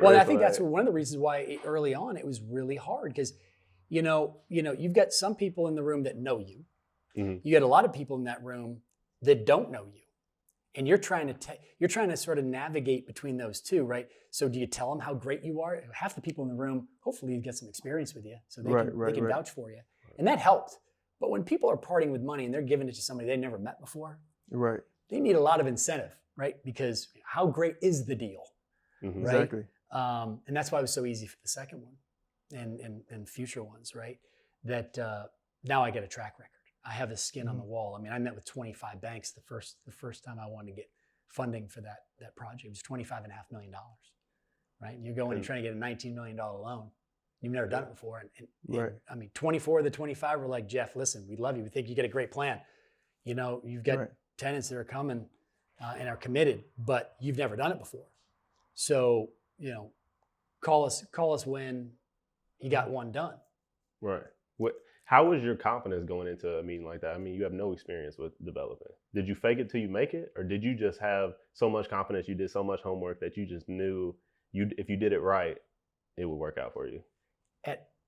Well, I think that's one of the reasons why early on it was really hard because, you've got some people in the room that know you. Mm-hmm. You got a lot of people in that room that don't know you, and you're trying to sort of navigate between those two, right? So do you tell them how great you are? Half the people in the room, hopefully, you get some experience with you, so they can vouch for you, and that helped. But when people are parting with money and they're giving it to somebody they never met before, right? They need a lot of incentive, right? Because how great is the deal, right? Exactly. And that's why it was so easy for the second one, and future ones, right? That now I get a track record. I have a skin on the wall. I mean, I met with 25 banks the first time I wanted to get funding for that project. It was $25.5 million, right? And you're going and trying to get a $19 million loan. You've never done it before. And I mean, 24 of the 25 were like, Jeff, listen, we love you. We think you got a great plan. You've got tenants that are coming and are committed, but you've never done it before. So, call us when you got one done. Right. How was your confidence going into a meeting like that? I mean, you have no experience with developing. Did you fake it till you make it? Or did you just have so much confidence, you did so much homework that you just knew if you did it right, it would work out for you?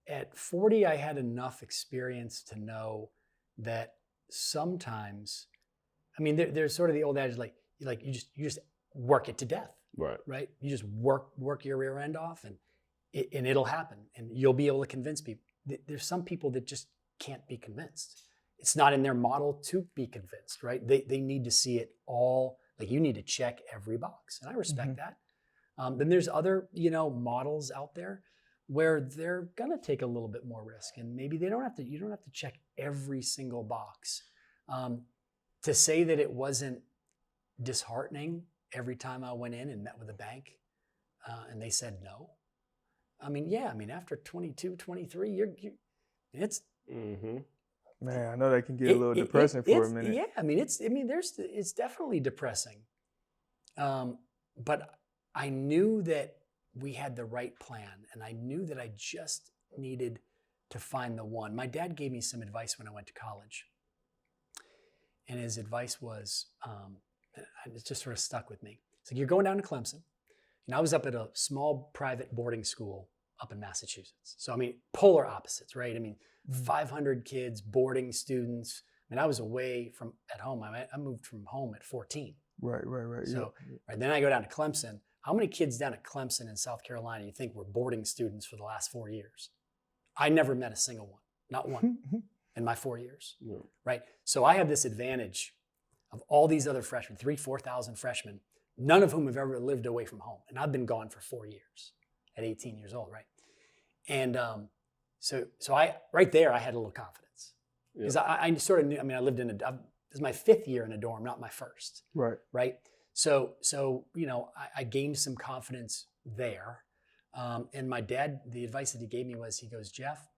At 40, I had enough experience to know that sometimes, I mean, there's sort of the old adage, like you just work it to death, right? You just work your rear end off, and it'll happen, and you'll be able to convince people. There's some people that just can't be convinced. It's not in their model to be convinced, right? They need to see it all. Like, you need to check every box, and I respect that. Then there's other models out there where they're gonna take a little bit more risk, and maybe you don't have to check every single box. To say that it wasn't disheartening every time I went in and met with a bank and they said no. I mean, after 22, 23, it's. Mm-hmm. Man, I know that can get a little depressing for a minute. Yeah, I mean, it's definitely depressing. But I knew that we had the right plan, and I knew that I just needed to find the one. My dad gave me some advice when I went to college, and his advice was, it just sort of stuck with me. It's like, you're going down to Clemson, and I was up at a small private boarding school up in Massachusetts. So, I mean, polar opposites, right? I mean, 500 kids, boarding students. I mean, I was away from at home. I moved from home at 14. Right. So, then I go down to Clemson. How many kids down at Clemson in South Carolina you think were boarding students for the last 4 years? I never met a single one, not one, in my 4 years, right? So I have this advantage of all these other freshmen, 4,000 freshmen, none of whom have ever lived away from home. And I've been gone for 4 years at 18 years old, right? And so I, right there, I had a little confidence. Because I sort of knew, I mean, I lived in this is my 5th year in a dorm, not my first. Right. Right. So you know, I gained some confidence there. And my dad, the advice that he gave me was, he goes, Jeff,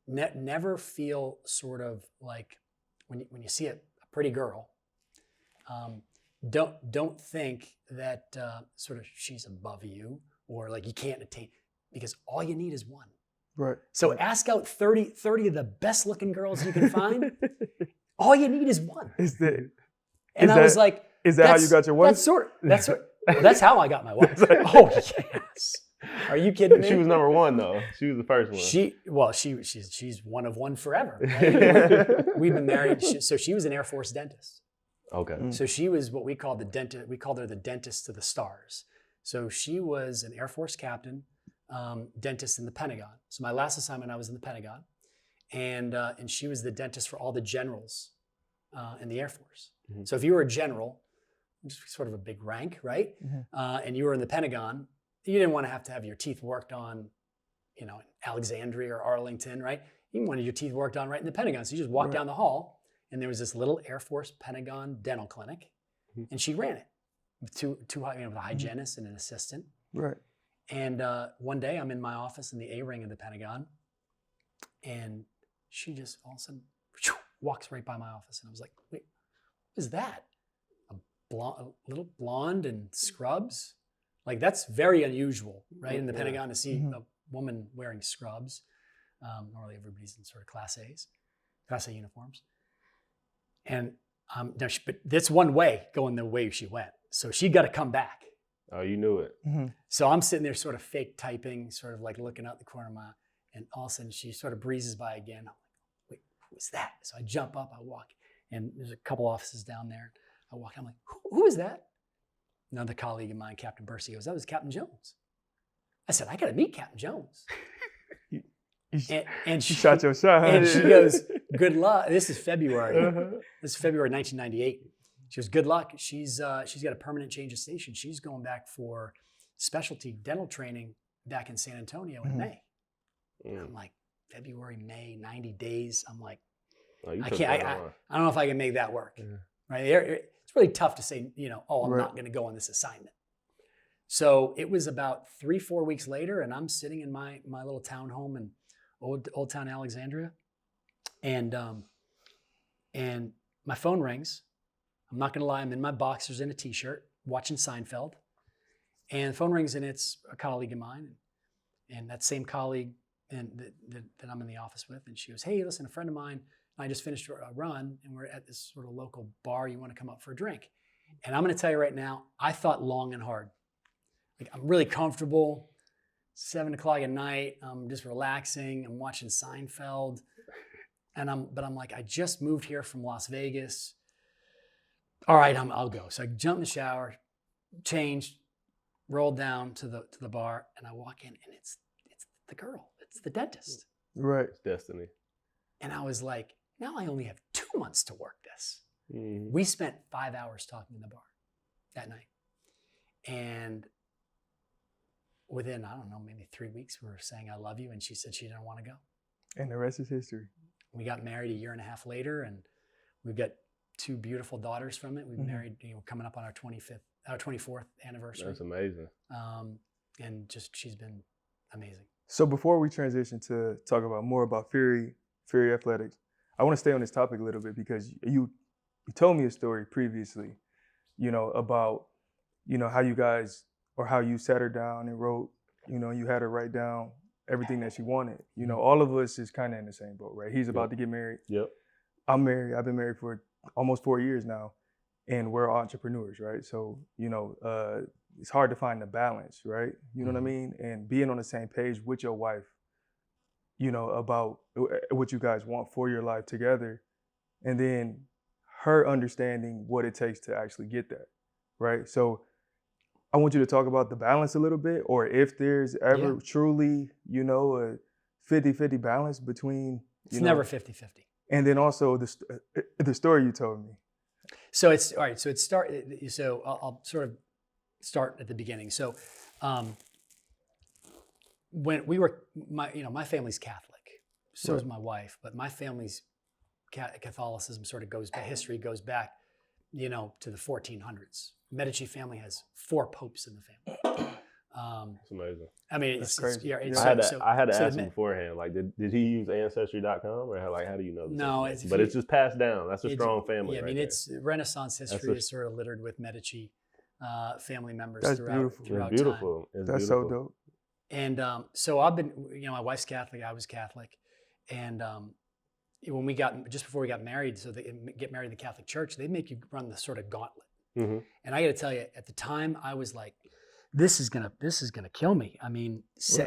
never feel sort of like when you see a pretty girl, don't think that sort of she's above you or like you can't attain, because all you need is one. Right. So ask out 30 of the best looking girls you can find. All you need is one. And I was like, is that how you got your wife? That's how I got my wife. Oh yes. Are you kidding me? She was number one though. She was the first one. She's one of one forever. Right? We've been married. So she was an Air Force dentist. Okay. So she was what we called the dentist. We called her the dentist to the stars. So she was an Air Force captain, dentist in the Pentagon. So my last assignment, I was in the Pentagon, and she was the dentist for all the generals in the Air Force. Mm-hmm. So if you were a general, which is sort of a big rank, right? Mm-hmm. And you were in the Pentagon, you didn't want to have your teeth worked on, you know, in Alexandria or Arlington, right? You wanted your teeth worked on right in the Pentagon. So you just walked down the hall, and there was this little Air Force Pentagon dental clinic, and she ran it with with a hygienist and an assistant. Right. And one day I'm in my office in the A-ring of the Pentagon, and she just all of a sudden walks right by my office. And I was like, wait, what is that? A little blonde and scrubs? Like, that's very unusual, right? In the Pentagon to see a woman wearing scrubs. Normally everybody's in sort of Class A uniforms. And but that's one way going the way she went. So she got to come back. Oh, you knew it. Mm-hmm. So I'm sitting there sort of fake typing, sort of like looking out the corner of my eye, and all of a sudden she sort of breezes by again. I'm like, wait, who's that? So I jump up, I walk, and there's a couple offices down there. I walk, I'm like, who is that? Another colleague of mine, Captain Bursey, goes, that was Captain Jones. I said, I got to meet Captain Jones. And she shot your shot. And she goes, good luck. This is February. This is February 1998. She goes, good luck. She's got a permanent change of station. She's going back for specialty dental training back in San Antonio in May. And I'm like, February, May, 90 days. I'm like, I can't. I don't know if I can make that work. Right? It's really tough to say, you know, oh, I'm not going to go on this assignment. So it was about 3-4 weeks later, and I'm sitting in my little townhome in Old Town Alexandria, and my phone rings. I'm not going to lie, I'm in my boxers and a t-shirt watching Seinfeld, and the phone rings, and it's a colleague of mine, and that same colleague that I'm in the office with, and she goes, hey, listen, a friend of mine, I just finished a run, and we're at this sort of local bar. You want to come up for a drink? And I'm going to tell you right now, I thought long and hard. Like, I'm really comfortable. 7 o'clock at night, I'm just relaxing. I'm watching Seinfeld, but I'm like, I just moved here from Las Vegas. All right, I'll go. So I jump in the shower, changed, rolled down to the bar, and I walk in, and it's the girl. It's the dentist. Right. It's destiny. And I was like, now I only have 2 months to work this. Mm-hmm. We spent 5 hours talking in the bar that night. And within, I don't know, maybe 3 weeks, we were saying, I love you. And she said she didn't want to go. And the rest is history. We got married 1.5 years later, and we've got 2 beautiful daughters from it. We've married, coming up on our 24th anniversary. That's amazing. And just, she's been amazing. So before we transition to talk about more about Fury Athletics, I want to stay on this topic a little bit, because you told me a story previously, about, how you guys, or how you sat her down and wrote, you had her write down everything that she wanted. All of us is kind of in the same boat, right? He's about to get married. Yep. I'm married. I've been married for almost 4 years now, and we're entrepreneurs, right? So, it's hard to find the balance, right? You know what I mean? And being on the same page with your wife, about what you guys want for your life together, and then her understanding what it takes to actually get that, right? So I want you to talk about the balance a little bit, or if there's ever truly, a 50-50 balance between, It's never 50-50. And then also the story you told me So it's all right. So it start. So I'll sort of start at the beginning. So when we were, my family's Catholic. So is my wife, but my family's Catholicism sort of history goes back, to the 1400s. Medici family has 4 popes in the family. It's amazing. I mean, That's crazy. I had to ask him beforehand. Like, did he use Ancestry.com, or how do you know this? No, it's just passed down. That's a strong family. Yeah, I mean, it's Renaissance history is sort of littered with Medici family members throughout That's beautiful. time. That's so dope. And so I've been, my wife's Catholic, I was Catholic, and when just before we got married, so they get married in the Catholic Church, they make you run the sort of gauntlet. Mm-hmm. And I got to tell you, at the time, I was like, this is gonna kill me. I mean,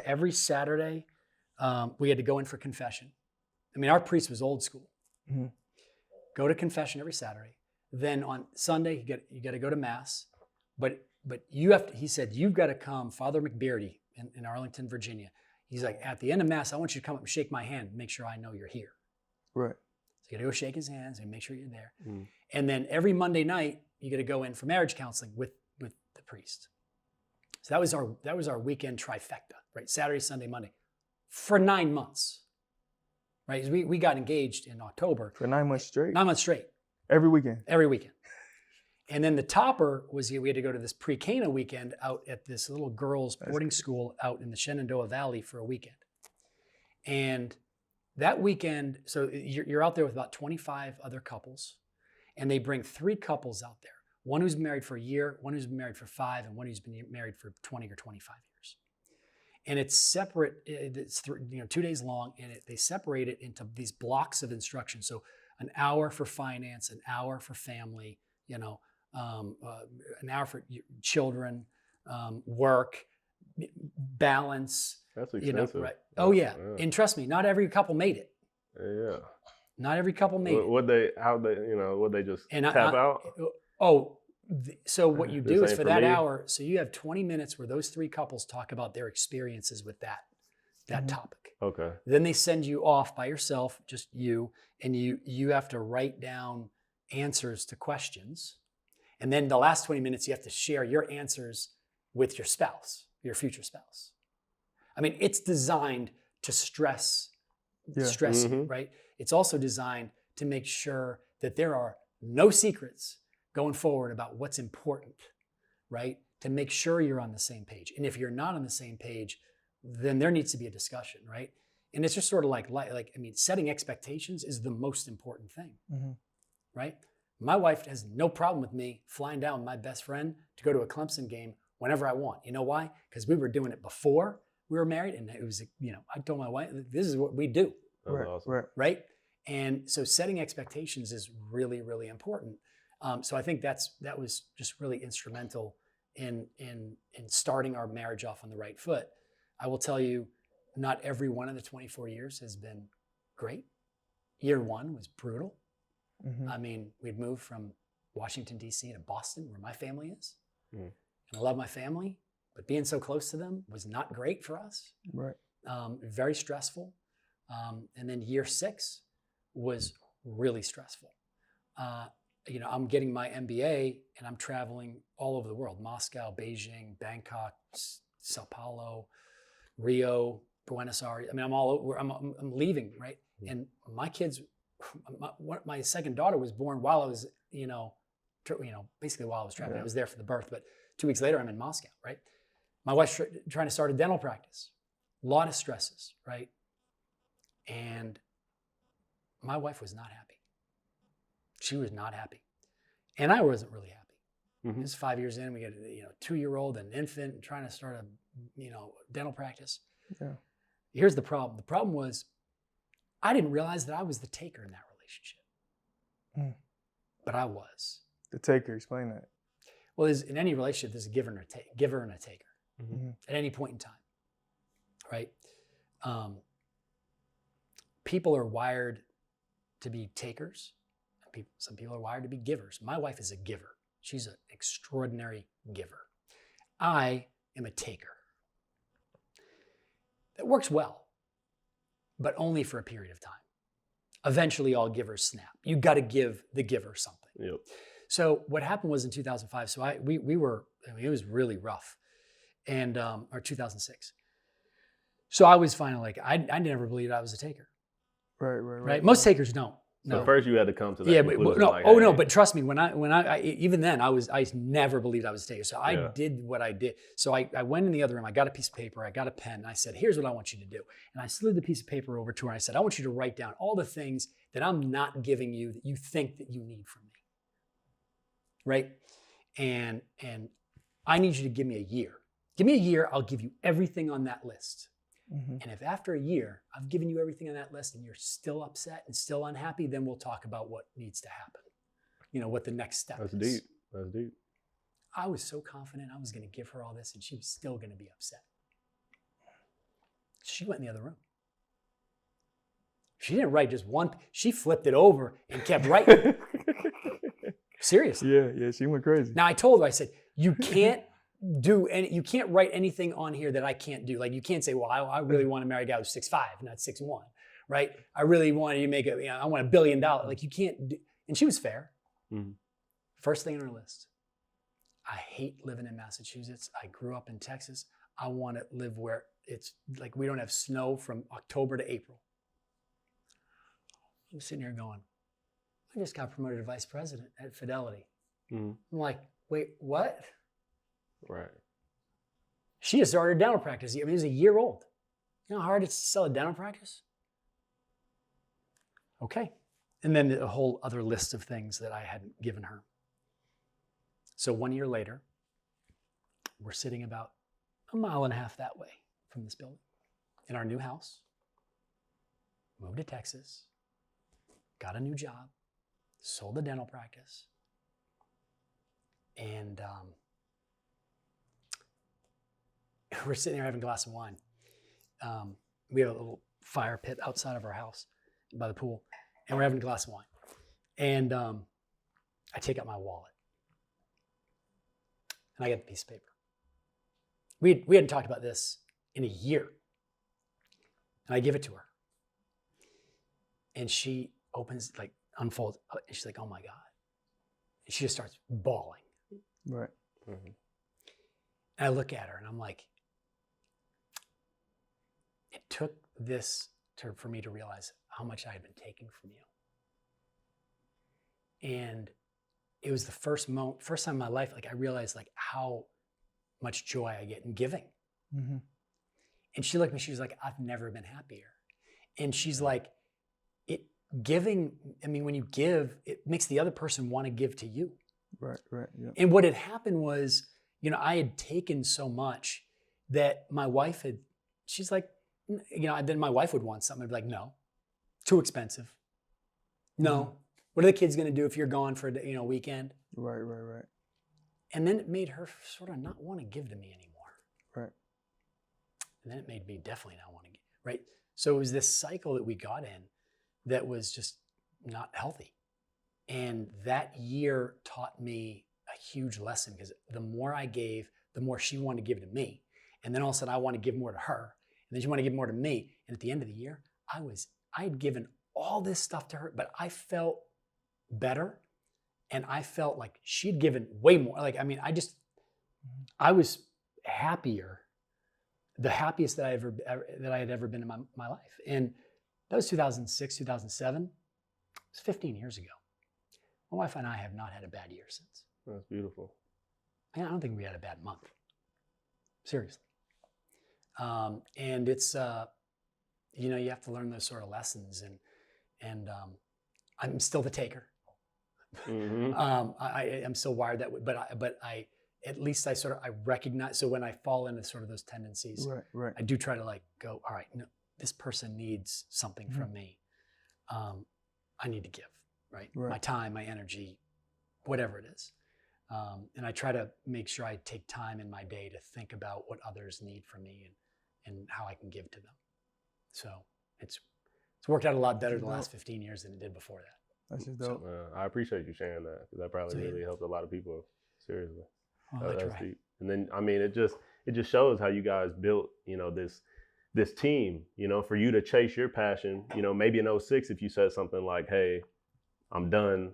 every Saturday, we had to go in for confession. I mean, our priest was old school. Mm-hmm. Go to confession every Saturday. Then on Sunday, you got to go to mass. But he said, you've got to come, Father McBeardy in Arlington, Virginia. He's like, at the end of mass, I want you to come up and shake my hand and make sure I know you're here. Right. So you got to go shake his hands and make sure you're there. Mm. And then every Monday night, you got to go in for marriage counseling with the priest. So that was our weekend trifecta, right? Saturday, Sunday, Monday, for 9 months, right? We got engaged in October. For 9 months straight. 9 months straight. Every weekend. Every weekend. And then the topper was we had to go to this pre-Cana weekend out at this little girls' boarding school out in the Shenandoah Valley for a weekend. And that weekend, so you're out there with about 25 other couples, and they bring 3 couples out there. One who's been married for a year, one who's been married for 5, and one who's been married for 20 or 25 years. And it's separate, it's 2 days long, and they separate it into these blocks of instruction. So an hour for finance, an hour for family, an hour for children, work, balance. That's expensive. Right? Oh yeah. And trust me, not every couple made it. Yeah. Not every couple made it. Would they just tap out? So what you do is for that hour, so you have 20 minutes where those 3 couples talk about their experiences with that topic. Okay. Then they send you off by yourself, just you, and you have to write down answers to questions. And then the last 20 minutes, you have to share your answers with your spouse, your future spouse. I mean, it's designed to stress, right? It's also designed to make sure that there are no secrets going forward about what's important, right? To make sure you're on the same page. And if you're not on the same page, then there needs to be a discussion, right? And it's just sort of like setting expectations is the most important thing, right? My wife has no problem with me flying down with my best friend to go to a Clemson game whenever I want. You know why? Because we were doing it before we were married, and it was, I told my wife, this is what we do. That's awesome. Right? And so setting expectations is really, really important. So I think that was just really instrumental in starting our marriage off on the right foot. I will tell you, not every one of the 24 years has been great. Year 1 was brutal. I mean, we'd moved from Washington, D.C. to Boston, where my family is. And I love my family, but being so close to them was not great for us. Right. Very stressful. And then year 6 was really stressful. I'm getting my MBA and I'm traveling all over the world: Moscow, Beijing, Bangkok, Sao Paulo, Rio, Buenos Aires. I mean, I'm all over. I'm leaving, right? And my kids, my second daughter was born while I was, basically while I was traveling. I was there for the birth, but 2 weeks later, I'm in Moscow, right? My wife's trying to start a dental practice. A lot of stresses, right? And my wife was not happy. She was not happy. And I wasn't really happy. This is 5 years in, we got a 2-year-old, an infant, and trying to start a dental practice. Yeah. Here's the problem. The problem was I didn't realize that I was the taker in that relationship. But I was. The taker, explain that. Well, in any relationship, there's a giver and a taker at any point in time, right? People are wired to be takers. Some people are wired to be givers. My wife is a giver. She's an extraordinary giver. I am a taker. That works well, but only for a period of time. Eventually, all givers snap. You got to give the giver something. Yep. So what happened was in 2005. So we were, I mean, it was really rough, and or 2006. So I was finally like, I never believed I was a taker. Right. Most takers don't. So first you had to come to that Yeah, conclusion. no, like, oh hey, no, but trust me, when I even then I never believed I was a taker. So I Yeah. did what I did. So I went in the other room, I got a piece of paper, I got a pen, and I said, here's what I want you to do. And I slid the piece of paper over to her and I said, I want you to write down all the things that I'm not giving you that you think that you need from me. Right? And I need you to give me a year. Give me a year, I'll give you everything on that list. And if after a year I've given you everything on that list and you're still upset and still unhappy, then we'll talk about what needs to happen. You know, what the next step That's is. deep. That's deep. I was so confident I was going to give her all this and she was still going to be upset. She went in the other room. She didn't write just one, she flipped it over and kept writing. Seriously. Yeah, she went crazy. Now I told her, I said, you can't write anything on here that I can't do. Like you can't say, well, I really want to marry a guy who's 6'5", not 6'1", right? I really want you to make I want $1 billion. Like you can't do, and she was fair. Mm-hmm. First thing on her list, I hate living in Massachusetts. I grew up in Texas. I want to live where it's like we don't have snow from October to April. I'm sitting here going, I just got promoted to vice president at Fidelity. Mm-hmm. I'm like, wait, what? Right. She just started a dental practice. I mean, it was a year old. You know how hard it is to sell a dental practice? Okay. And then a whole other list of things that I hadn't given her. So 1 year later, we're sitting about 1.5 miles that way from this building in our new house, moved to Texas, got a new job, sold the dental practice, and we're sitting there having a glass of wine. We have a little fire pit outside of our house by the pool, and we're having a glass of wine. And I take out my wallet, and I get the piece of paper. We hadn't talked about this in a year. And I give it to her. And she opens, like, unfolds, and she's like, oh my God. And she just starts bawling. Right. Mm-hmm. And I look at her and I'm like, it took this for me to realize how much I had been taking from you. And it was the first time in my life, like I realized like how much joy I get in giving. Mm-hmm. And she looked at me, she was like, I've never been happier. And she's like, giving, I mean, when you give, it makes the other person want to give to you. Right, yeah. And what had happened was, you know, I had taken so much that my wife she's like, you know, then my wife would want something. I'd be like, no, too expensive. No. Mm-hmm. What are the kids going to do if you're gone for a weekend? Right. And then it made her sort of not want to give to me anymore. Right. And then it made me definitely not want to give, right? So it was this cycle that we got in that was just not healthy. And that year taught me a huge lesson because the more I gave, the more she wanted to give to me. And then all of a sudden I want to give more to her. And then she wanted to give more to me. And at the end of the year, I had given all this stuff to her, but I felt better. And I felt like she'd given way more. Like, I mean, I was happier, the happiest that I had ever been in my life. And that was 2006, 2007. It was 15 years ago. My wife and I have not had a bad year since. That's beautiful. I don't think we had a bad month. Seriously. And it's, you know, you have to learn those sort of lessons. And I'm still the taker. Mm-hmm. I'm still wired that way, but I at least I recognize. So when I fall into sort of those tendencies, Right. I do try to like go, all right, no, this person needs something from me. I need to give, right? My time, my energy, whatever it is. And I try to make sure I take time in my day to think about what others need from me and how I can give to them. So it's worked out a lot better the last 15 years than it did before that. That's just dope. I appreciate you sharing that because that probably really helped a lot of people. Seriously, that's deep. And then I mean, it just shows how you guys built, you know, this team. You know, for you to chase your passion. You know, maybe in 2006, if you said something like, "Hey, I'm done.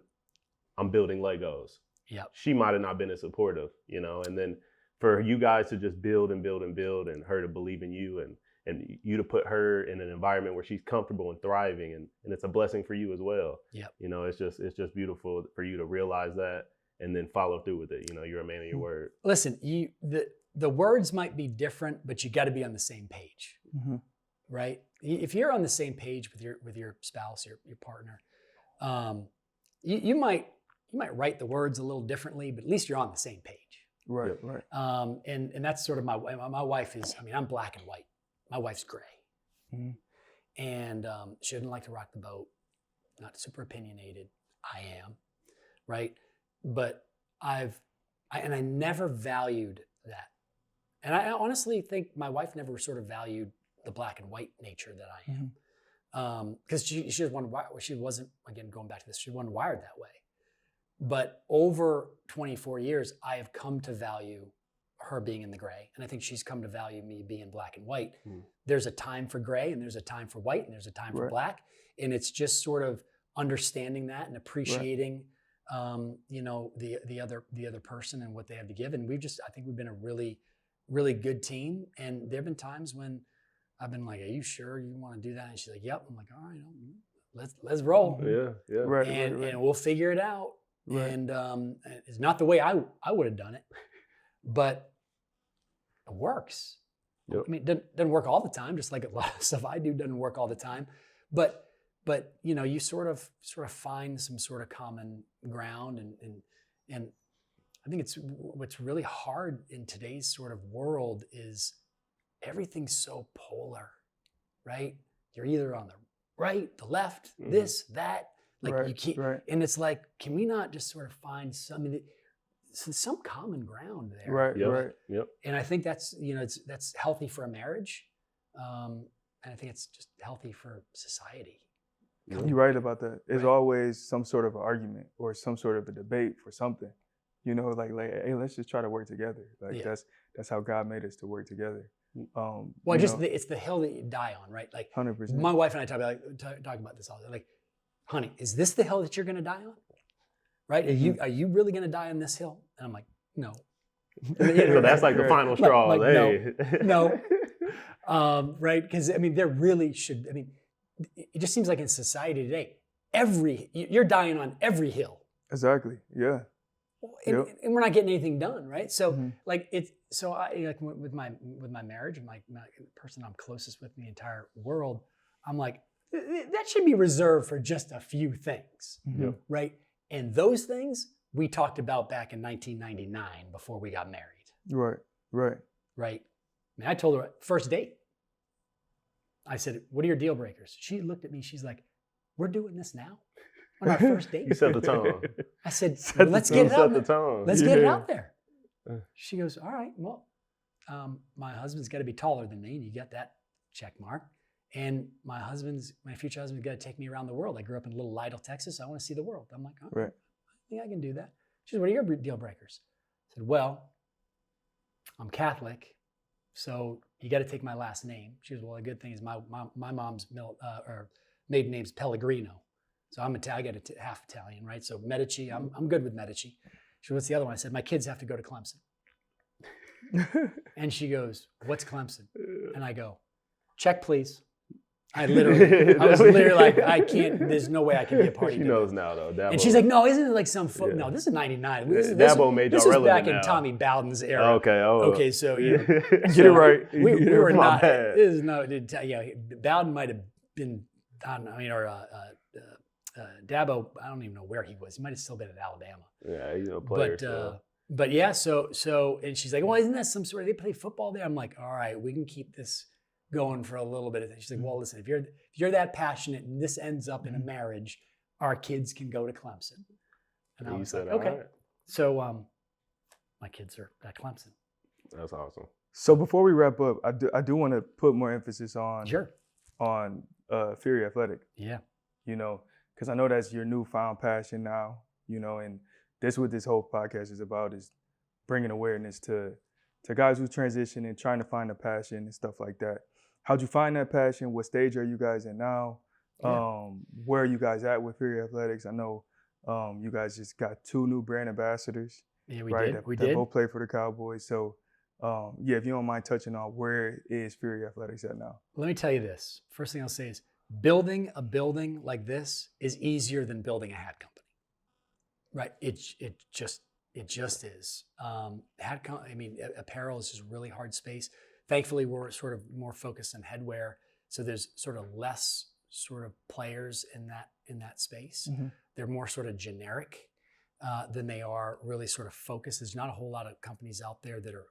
I'm building Legos," Yep. she might have not been as supportive, you know. And then for you guys to just build and build and build, and her to believe in you, and you to put her in an environment where she's comfortable and thriving, and it's a blessing for you as well. Yep. You know, it's just beautiful for you to realize that and then follow through with it. You know, you're a man of your word. Listen, the words might be different, but you got to be on the same page, right? If you're on the same page with your spouse, your partner, you might write the words a little differently, but at least you're on the same page. Right, Yep. right. And that's sort of my wife is. I mean, I'm black and white. My wife's gray, and she doesn't like to rock the boat. Not super opinionated. I am, right? But I never valued that, and I honestly think my wife never sort of valued the black and white nature that I am, because she wasn't, again, going back to this, she wasn't wired that way. But over 24 years, I have come to value her being in the gray, and I think she's come to value me being black and white. There's a time for gray, and there's a time for white, and there's a time for black, and it's just sort of understanding that and appreciating, you know, the other person and what they have to give. And I think we've been a really, really good team. And there've been times when I've been like, "Are you sure you want to do that?" And she's like, "Yep." I'm like, "All right, let's roll." Yeah. Right, And we'll figure it out. Right. And it's not the way I would have done it, but it works. Yep. I mean, it doesn't work all the time, just like a lot of stuff I do doesn't work all the time. But you know, you sort of find some sort of common ground, and I think it's what's really hard in today's sort of world is everything's so polar, right? You're either on the right, the left, this, that. Like you can't, and it's like, can we not just sort of find some common ground there? Right, Yep. right. Yep. And I think that's, you know, that's healthy for a marriage, and I think it's just healthy for society. You're right about that. There's Right. always some sort of argument or some sort of a debate for something. You know, like hey, let's just try to work together. Like that's how God made us to work together. Well, it's the hill that you die on, right? Like 100%. my wife and I talk about this all the time. Like, honey, is this the hill that you're going to die on? Right? Are you really going to die on this hill? And I'm like, no. So that's like the final straw. Like, hey. No. Right? Because I mean, there really should. I mean, it just seems like in society today, you're dying on every hill. Exactly. Yeah. And we're not getting anything done, right? So like like with my marriage, and my person I'm closest with in the entire world, I'm like, that should be reserved for just a few things, right? And those things we talked about back in 1999 before we got married. Right. I mean, I told her first date. I said, "What are your deal breakers?" She looked at me. She's like, "We're doing this now on our first date." You set the tone. I said, well, "Let's get it out. Set the tone. Let's get it out there." She goes, "All right. Well, my husband's got to be taller than me, and you got that check mark. And my future husband's got to take me around the world. I grew up in Little Lytle, Texas. I want to see the world." I'm like, "Oh, Right. I think I can do that." She said, "What are your deal breakers?" I said, "Well, I'm Catholic, so you got to take my last name." She goes, "Well, the good thing is my mom's maiden name's Pellegrino, so I got half Italian, right? So Medici, I'm good with Medici." She goes, "What's the other one?" I said, "My kids have to go to Clemson." And she goes, "What's Clemson?" And I go, "Check, please." I was literally like, I can't, there's no way I can be a party. She knows now, though. Dabo. And she's like, "No, isn't it like some no, this is 99. Dabo made y'all this was relevant back now. in Tommy Bowden's era." Okay. Okay, so, you know. Get it right. We were My not, bad. this is no, Bowden might have been, Dabo, I don't even know where he was. He might have still been at Alabama. Yeah, he's a player. But yeah, so, and she's like, "Well, isn't that some sort of, they play football there?" I'm like, "All right, we can keep this going for a little bit." She's like, "Well, listen, if you're that passionate and this ends up in a marriage, our kids can go to Clemson." And I was like, "Okay." Right. So my kids are at Clemson. That's awesome. So before we wrap up, I do want to put more emphasis on Sure. on Fury Athletic. Yeah. You know, because I know that's your newfound passion now. You know, and that's what this whole podcast is about, is bringing awareness to guys who transition and trying to find a passion and stuff like that. How'd you find that passion? What stage are you guys in now? Yeah. Where are you guys at with Fury Athletics? I know You guys just got 2 new brand ambassadors, Yeah, we right? did. That, We that did. both play for the Cowboys. So, yeah, if you don't mind touching on where is Fury Athletics at now? Let me tell you this. First thing I'll say is building a building like this is easier than building a hat company, right? It just is. Apparel is just a really hard space. Thankfully, we're sort of more focused on headwear, so there's sort of less sort of players in that space. Mm-hmm. They're more sort of generic than they are really sort of focused. There's not a whole lot of companies out there that are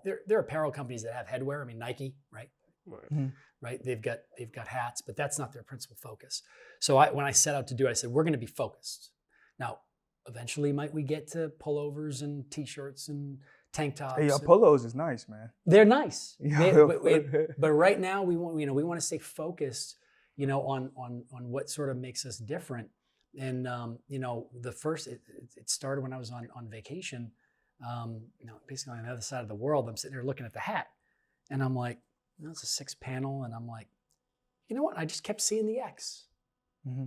there are apparel companies that have headwear. I mean, Nike, right? Mm-hmm. Right? They've got hats, but that's not their principal focus. So when I set out to do it, I said, we're going to be focused. Now, eventually, might we get to pullovers and t-shirts and tank tops? Hey, your polos is nice, man. They're nice. Yeah. But right now, we want to stay focused, on what sort of makes us different. And the first it started when I was on vacation, basically on the other side of the world. I'm sitting there looking at the hat, and I'm like, it's a 6-panel, and I'm like, you know what? I just kept seeing the X. Mm-hmm.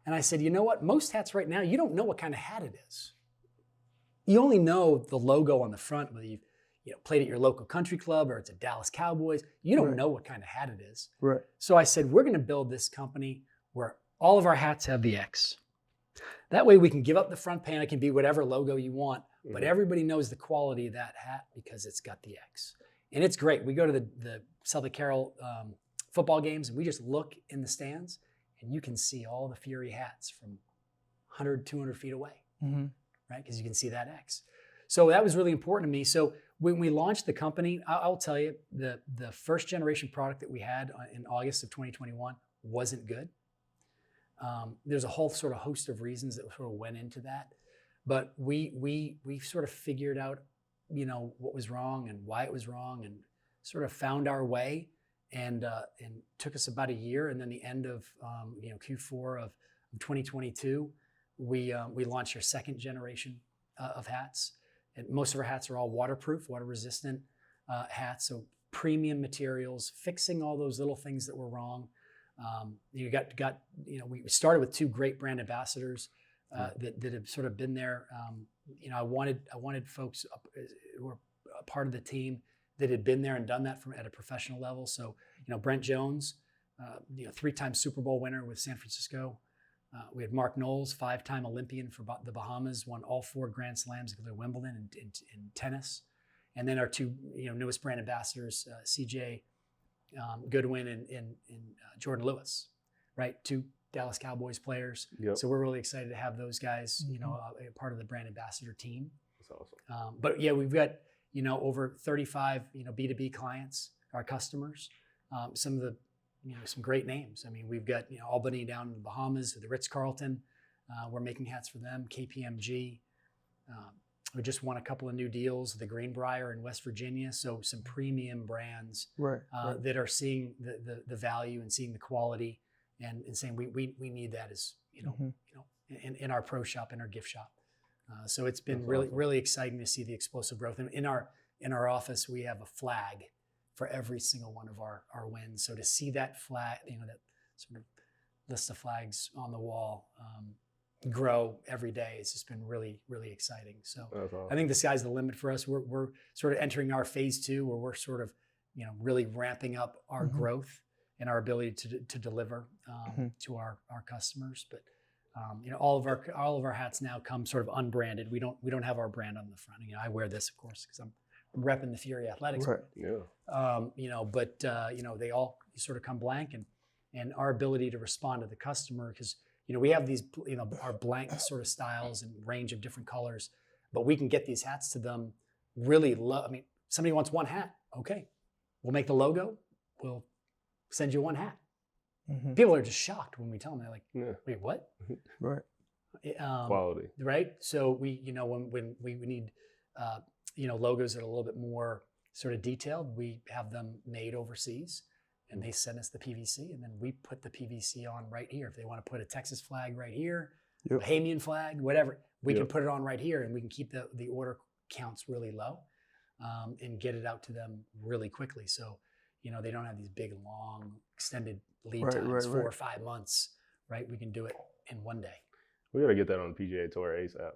And I said, you know what? Most hats right now, you don't know what kind of hat it is. You only know the logo on the front, whether you've played at your local country club or it's a Dallas Cowboys. You don't know what kind of hat it is. Right. So I said, we're going to build this company where all of our hats have the X. That way we can give up the front panel. It can be whatever logo you want, but everybody knows the quality of that hat because it's got the X. And it's great. We go to the Celtic Carroll football games, and we just look in the stands, and you can see all the Fury hats from 100, 200 feet away, mm-hmm. right? Because you can see that X. So that was really important to me. So when we launched the company, I'll tell you, the first generation product that we had in August of 2021 wasn't good. There's a whole sort of host of reasons that sort of went into that. But we sort of figured out, what was wrong and why it was wrong, and sort of found our way, and took us about a year. And then the end of Q4 of 2022, we launched our second generation of hats. And most of our hats are all waterproof, water resistant hats. So premium materials, fixing all those little things that were wrong. We started with 2 great brand ambassadors that have sort of been there. I wanted folks who were a part of the team that had been there and done that at a professional level. So, Brent Jones, 3-time Super Bowl winner with San Francisco. We had Mark Knowles, 5-time Olympian for the Bahamas, won all 4 Grand Slams, including Wimbledon in tennis. And then our 2 newest brand ambassadors, CJ Goodwin and Jordan Lewis, right? 2 Dallas Cowboys players. Yep. So we're really excited to have those guys, a part of the brand ambassador team. That's awesome. But yeah, we've got, over 35, B2B clients, our customers. Some of the, some great names. I mean, we've got, Albany down in the Bahamas, the Ritz-Carlton. We're making hats for them, KPMG. We just won a couple of new deals, the Greenbrier in West Virginia. So some premium brands Right. that are seeing the value and seeing the quality and saying we need that as, in our pro shop, in our gift shop. So it's been really exciting to see the explosive growth. And in our office, we have a flag for every single one of our wins. So to see that flag, that sort of list of flags on the wall grow every day, it's just been really, really exciting. So Awesome. I think the sky's the limit for us. We're sort of entering our phase 2 where we're sort of, really ramping up our growth and our ability to deliver to our customers. But all of our hats now come sort of unbranded. We don't have our brand on the front. I wear this, of course, because I'm repping the Fury Athletics. Right. Yeah. But they all sort of come blank, and our ability to respond to the customer, because we have these our blank sort of styles and range of different colors, but we can get these hats to them really low. I mean, somebody wants one hat, okay, we'll make the logo, we'll send you one hat. Mm-hmm. People are just shocked when we tell them. They're like, wait, what? Right. Quality. Right. So we, when we need, logos that are a little bit more sort of detailed, we have them made overseas, and they send us the PVC, and then we put the PVC on right here. If they want to put a Texas flag right here, a Bahamian flag, whatever, we can put it on right here, and we can keep the order counts really low, and get it out to them really quickly. So, they don't have these big, long, extended lead times, 4 or 5 months, right? We can do it in one day. We got to get that on the PGA Tour ASAP.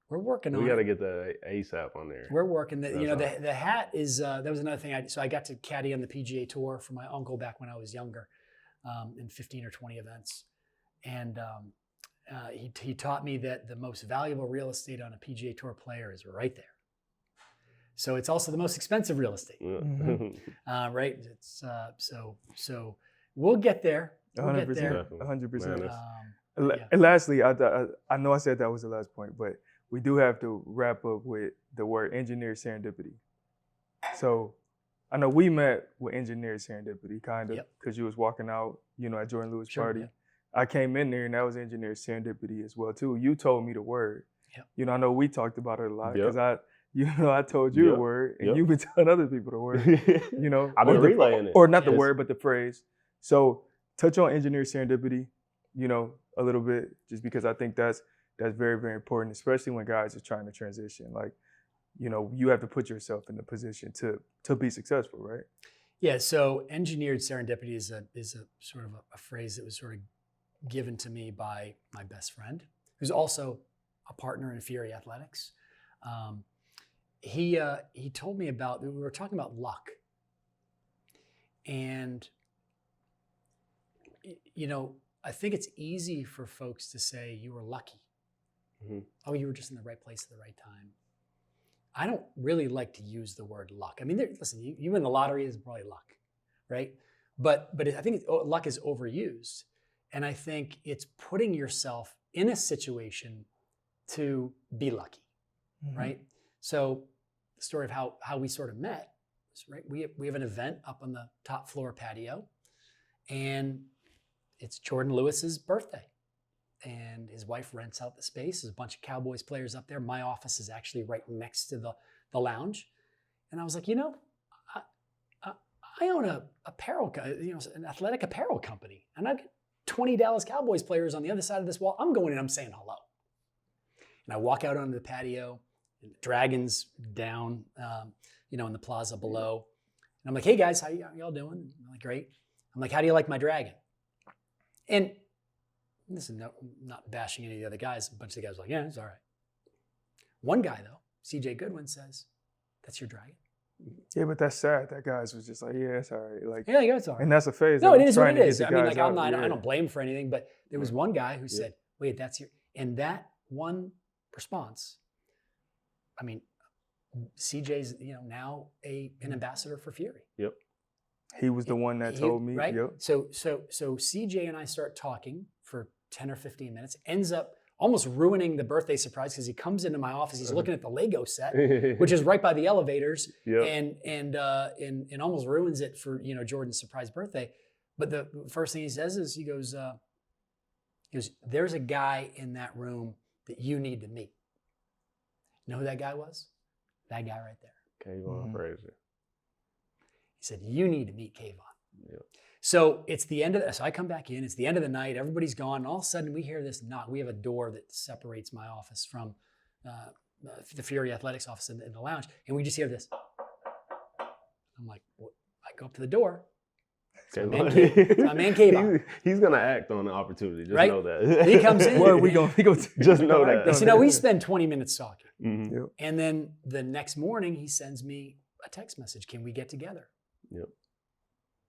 We're working on We got to it. get the ASAP on there. We're working. That's The hat is, that was another thing. So I got to caddy on the PGA Tour for my uncle back when I was younger, in 15 or 20 events. And he taught me that the most valuable real estate on a PGA Tour player is right there. So it's also the most expensive real estate, right? It's so we'll get there. We'll get there. 100%. Man, And lastly, I know I said that was the last point, but we do have to wrap up with the word engineer serendipity. So I know we met with engineer serendipity, kind of, because you was walking out, at Jordan Lewis party. Yeah. I came in there and that was engineer serendipity as well too. You told me the word. Yep. I know we talked about it a lot Yep. because I told you the word and you've been telling other people the word. I've been relaying it. Or not the word, but the phrase. So touch on engineer serendipity, a little bit, just because I think that's very, very important, especially when guys are trying to transition. Like, you have to put yourself in the position to be successful, right? Yeah. So engineered serendipity is a sort of a phrase that was sort of given to me by my best friend, who's also a partner in Fury Athletics. He told me we were talking about luck, and I think it's easy for folks to say you were lucky. Mm-hmm. Oh, you were just in the right place at the right time. I don't really like to use the word luck. I mean, listen, you win the lottery is probably luck, right? But I think luck is overused. And I think it's putting yourself in a situation to be lucky, right? So the story of how we sort of met, right? We have an event up on the top floor patio, and it's Jordan Lewis's birthday. And his wife rents out the space. There's a bunch of Cowboys players up there. My office is actually right next to the lounge. And I was like, I own a apparel, an athletic apparel company, and I've got 20 Dallas Cowboys players on the other side of this wall. I'm going in, I'm saying hello. And I walk out onto the patio, and the Dragon's down, in the plaza below. And I'm like, hey guys, how y'all doing? And I'm like, great. I'm like, how do you like my Dragon? And listen, not bashing any of the other guys. A bunch of the guys were like, yeah, it's all right. One guy though, CJ Goodwin, says, that's your Dragon? Yeah, but that's sad. That guys was just like, yeah, it's all right. Like, yeah, it's all right. And that's a phase. No, it is what it is. I mean, like, I don't blame him for anything, but there was one guy who said, wait, that's your, and that one response, I mean, CJ's, now an ambassador for Fury. Yep. He was the one that told me. Right. Yep. So CJ and I start talking for 10 or 15 minutes, ends up almost ruining the birthday surprise because he comes into my office, he's looking at the Lego set, which is right by the elevators, and almost ruins it for Jordan's surprise birthday. But the first thing he says is he goes, there's a guy in that room that you need to meet. You know who that guy was? That guy right there. Kayvon Frazier. He said, you need to meet Kayvon. Yep. So it's the end of so I come back in, it's the end of the night, everybody's gone, and all of a sudden we hear this knock. We have a door that separates my office from the Fury Athletics office in the lounge, and we just hear this. I'm like, well, I go up to the door. It's my man Kayvon. He's gonna act on the opportunity. Just know that. And he comes in. Well, we go just know that. So we spend 20 minutes talking, Mm-hmm. and then the next morning he sends me a text message. Can we get together? Yep.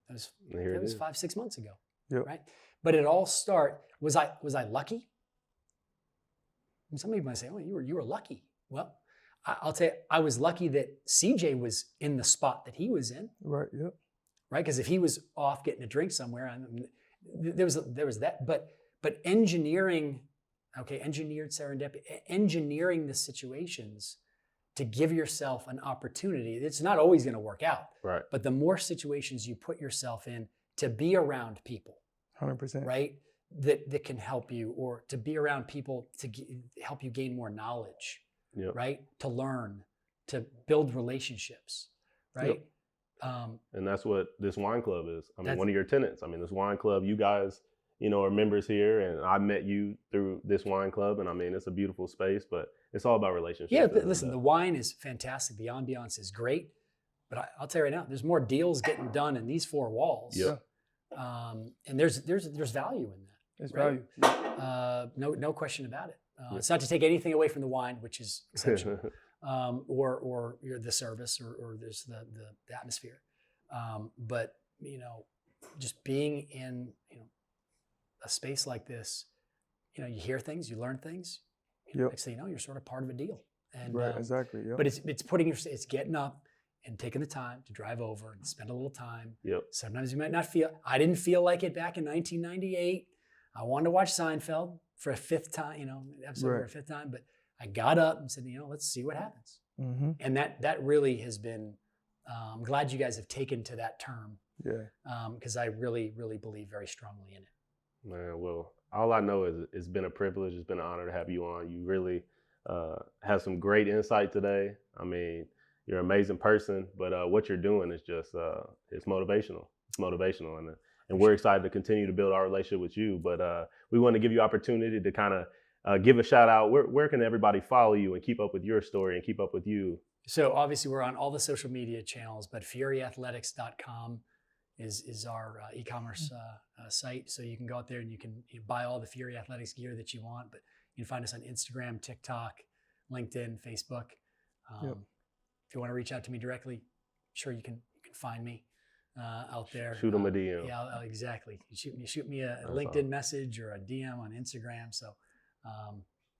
That was 5-6 months ago, yep. right? But it all was I lucky? And some people might say, oh, you were lucky. Well, I'll tell you, I was lucky that CJ was in the spot that he was in. Right, yep. Right? Because if he was off getting a drink somewhere, there was that. But engineering serendipity, engineering the situations to give yourself an opportunity. It's not always going to work out. Right. But the more situations you put yourself in to be around people, 100%. right, that can help you, or to be around people to help you gain more knowledge, right, to learn, to build relationships, right? Yep. And that's what this wine club is. I mean, one of your tenants. I mean, this wine club, you guys, are members here, and I met you through this wine club, and I mean, it's a beautiful space, but it's all about relationships. Yeah, but listen, the wine is fantastic. The ambiance is great, but I'll tell you right now, there's more deals getting done in these four walls. Yeah. And there's value in that. It's right? value. No question about it. It's not to take anything away from the wine, which is exceptional, or the service, or there's the atmosphere. But just being in a space like this, you hear things, you learn things. Next thing you know, you're sort of part of a deal. And, Right, exactly. Yep. But it's it's getting up and taking the time to drive over and spend a little time. Yep. Sometimes you might not feel. I didn't feel like it back in 1998. I wanted to watch Seinfeld for a fifth time, episode for a fifth time. But I got up and said, let's see what happens. Mm-hmm. And that really has been. I'm glad you guys have taken to that term. Yeah. Because I really, really believe very strongly in it. Man, well, all I know is it's been a privilege. It's been an honor to have you on. You really have some great insight today. I mean, you're an amazing person, but what you're doing is just, it's motivational. It's motivational. And we're excited to continue to build our relationship with you. But we want to give you opportunity to kind of give a shout out. Where can everybody follow you and keep up with your story and keep up with you? So obviously we're on all the social media channels, but FuryAthletics.com is our e-commerce site. So you can go out there and you can buy all the Fury Athletics gear that you want, but you can find us on Instagram, TikTok, LinkedIn, Facebook. If you want to reach out to me directly, sure you can find me out there. Shoot them a DM. Yeah, exactly. You shoot me a LinkedIn message or a DM on Instagram. So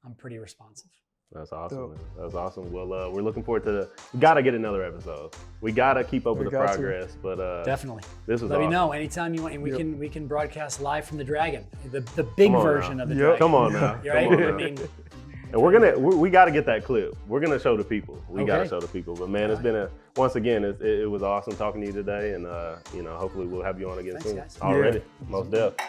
I'm pretty responsive. That's awesome. Man. That's awesome. Well, we're looking forward to we got to get another episode. We got to keep up with the progress, but definitely. This was Let awesome. me know anytime you want, and we can broadcast live from the Dragon, the big version of the Dragon. Come on now. Right? Come on now. I mean, and we got to get that clip. We're gonna show the people. We got to Okay. show the people. But man, it's been once again, it was awesome talking to you today, and hopefully we'll have you on again Thanks, soon. guys. Already, most definitely.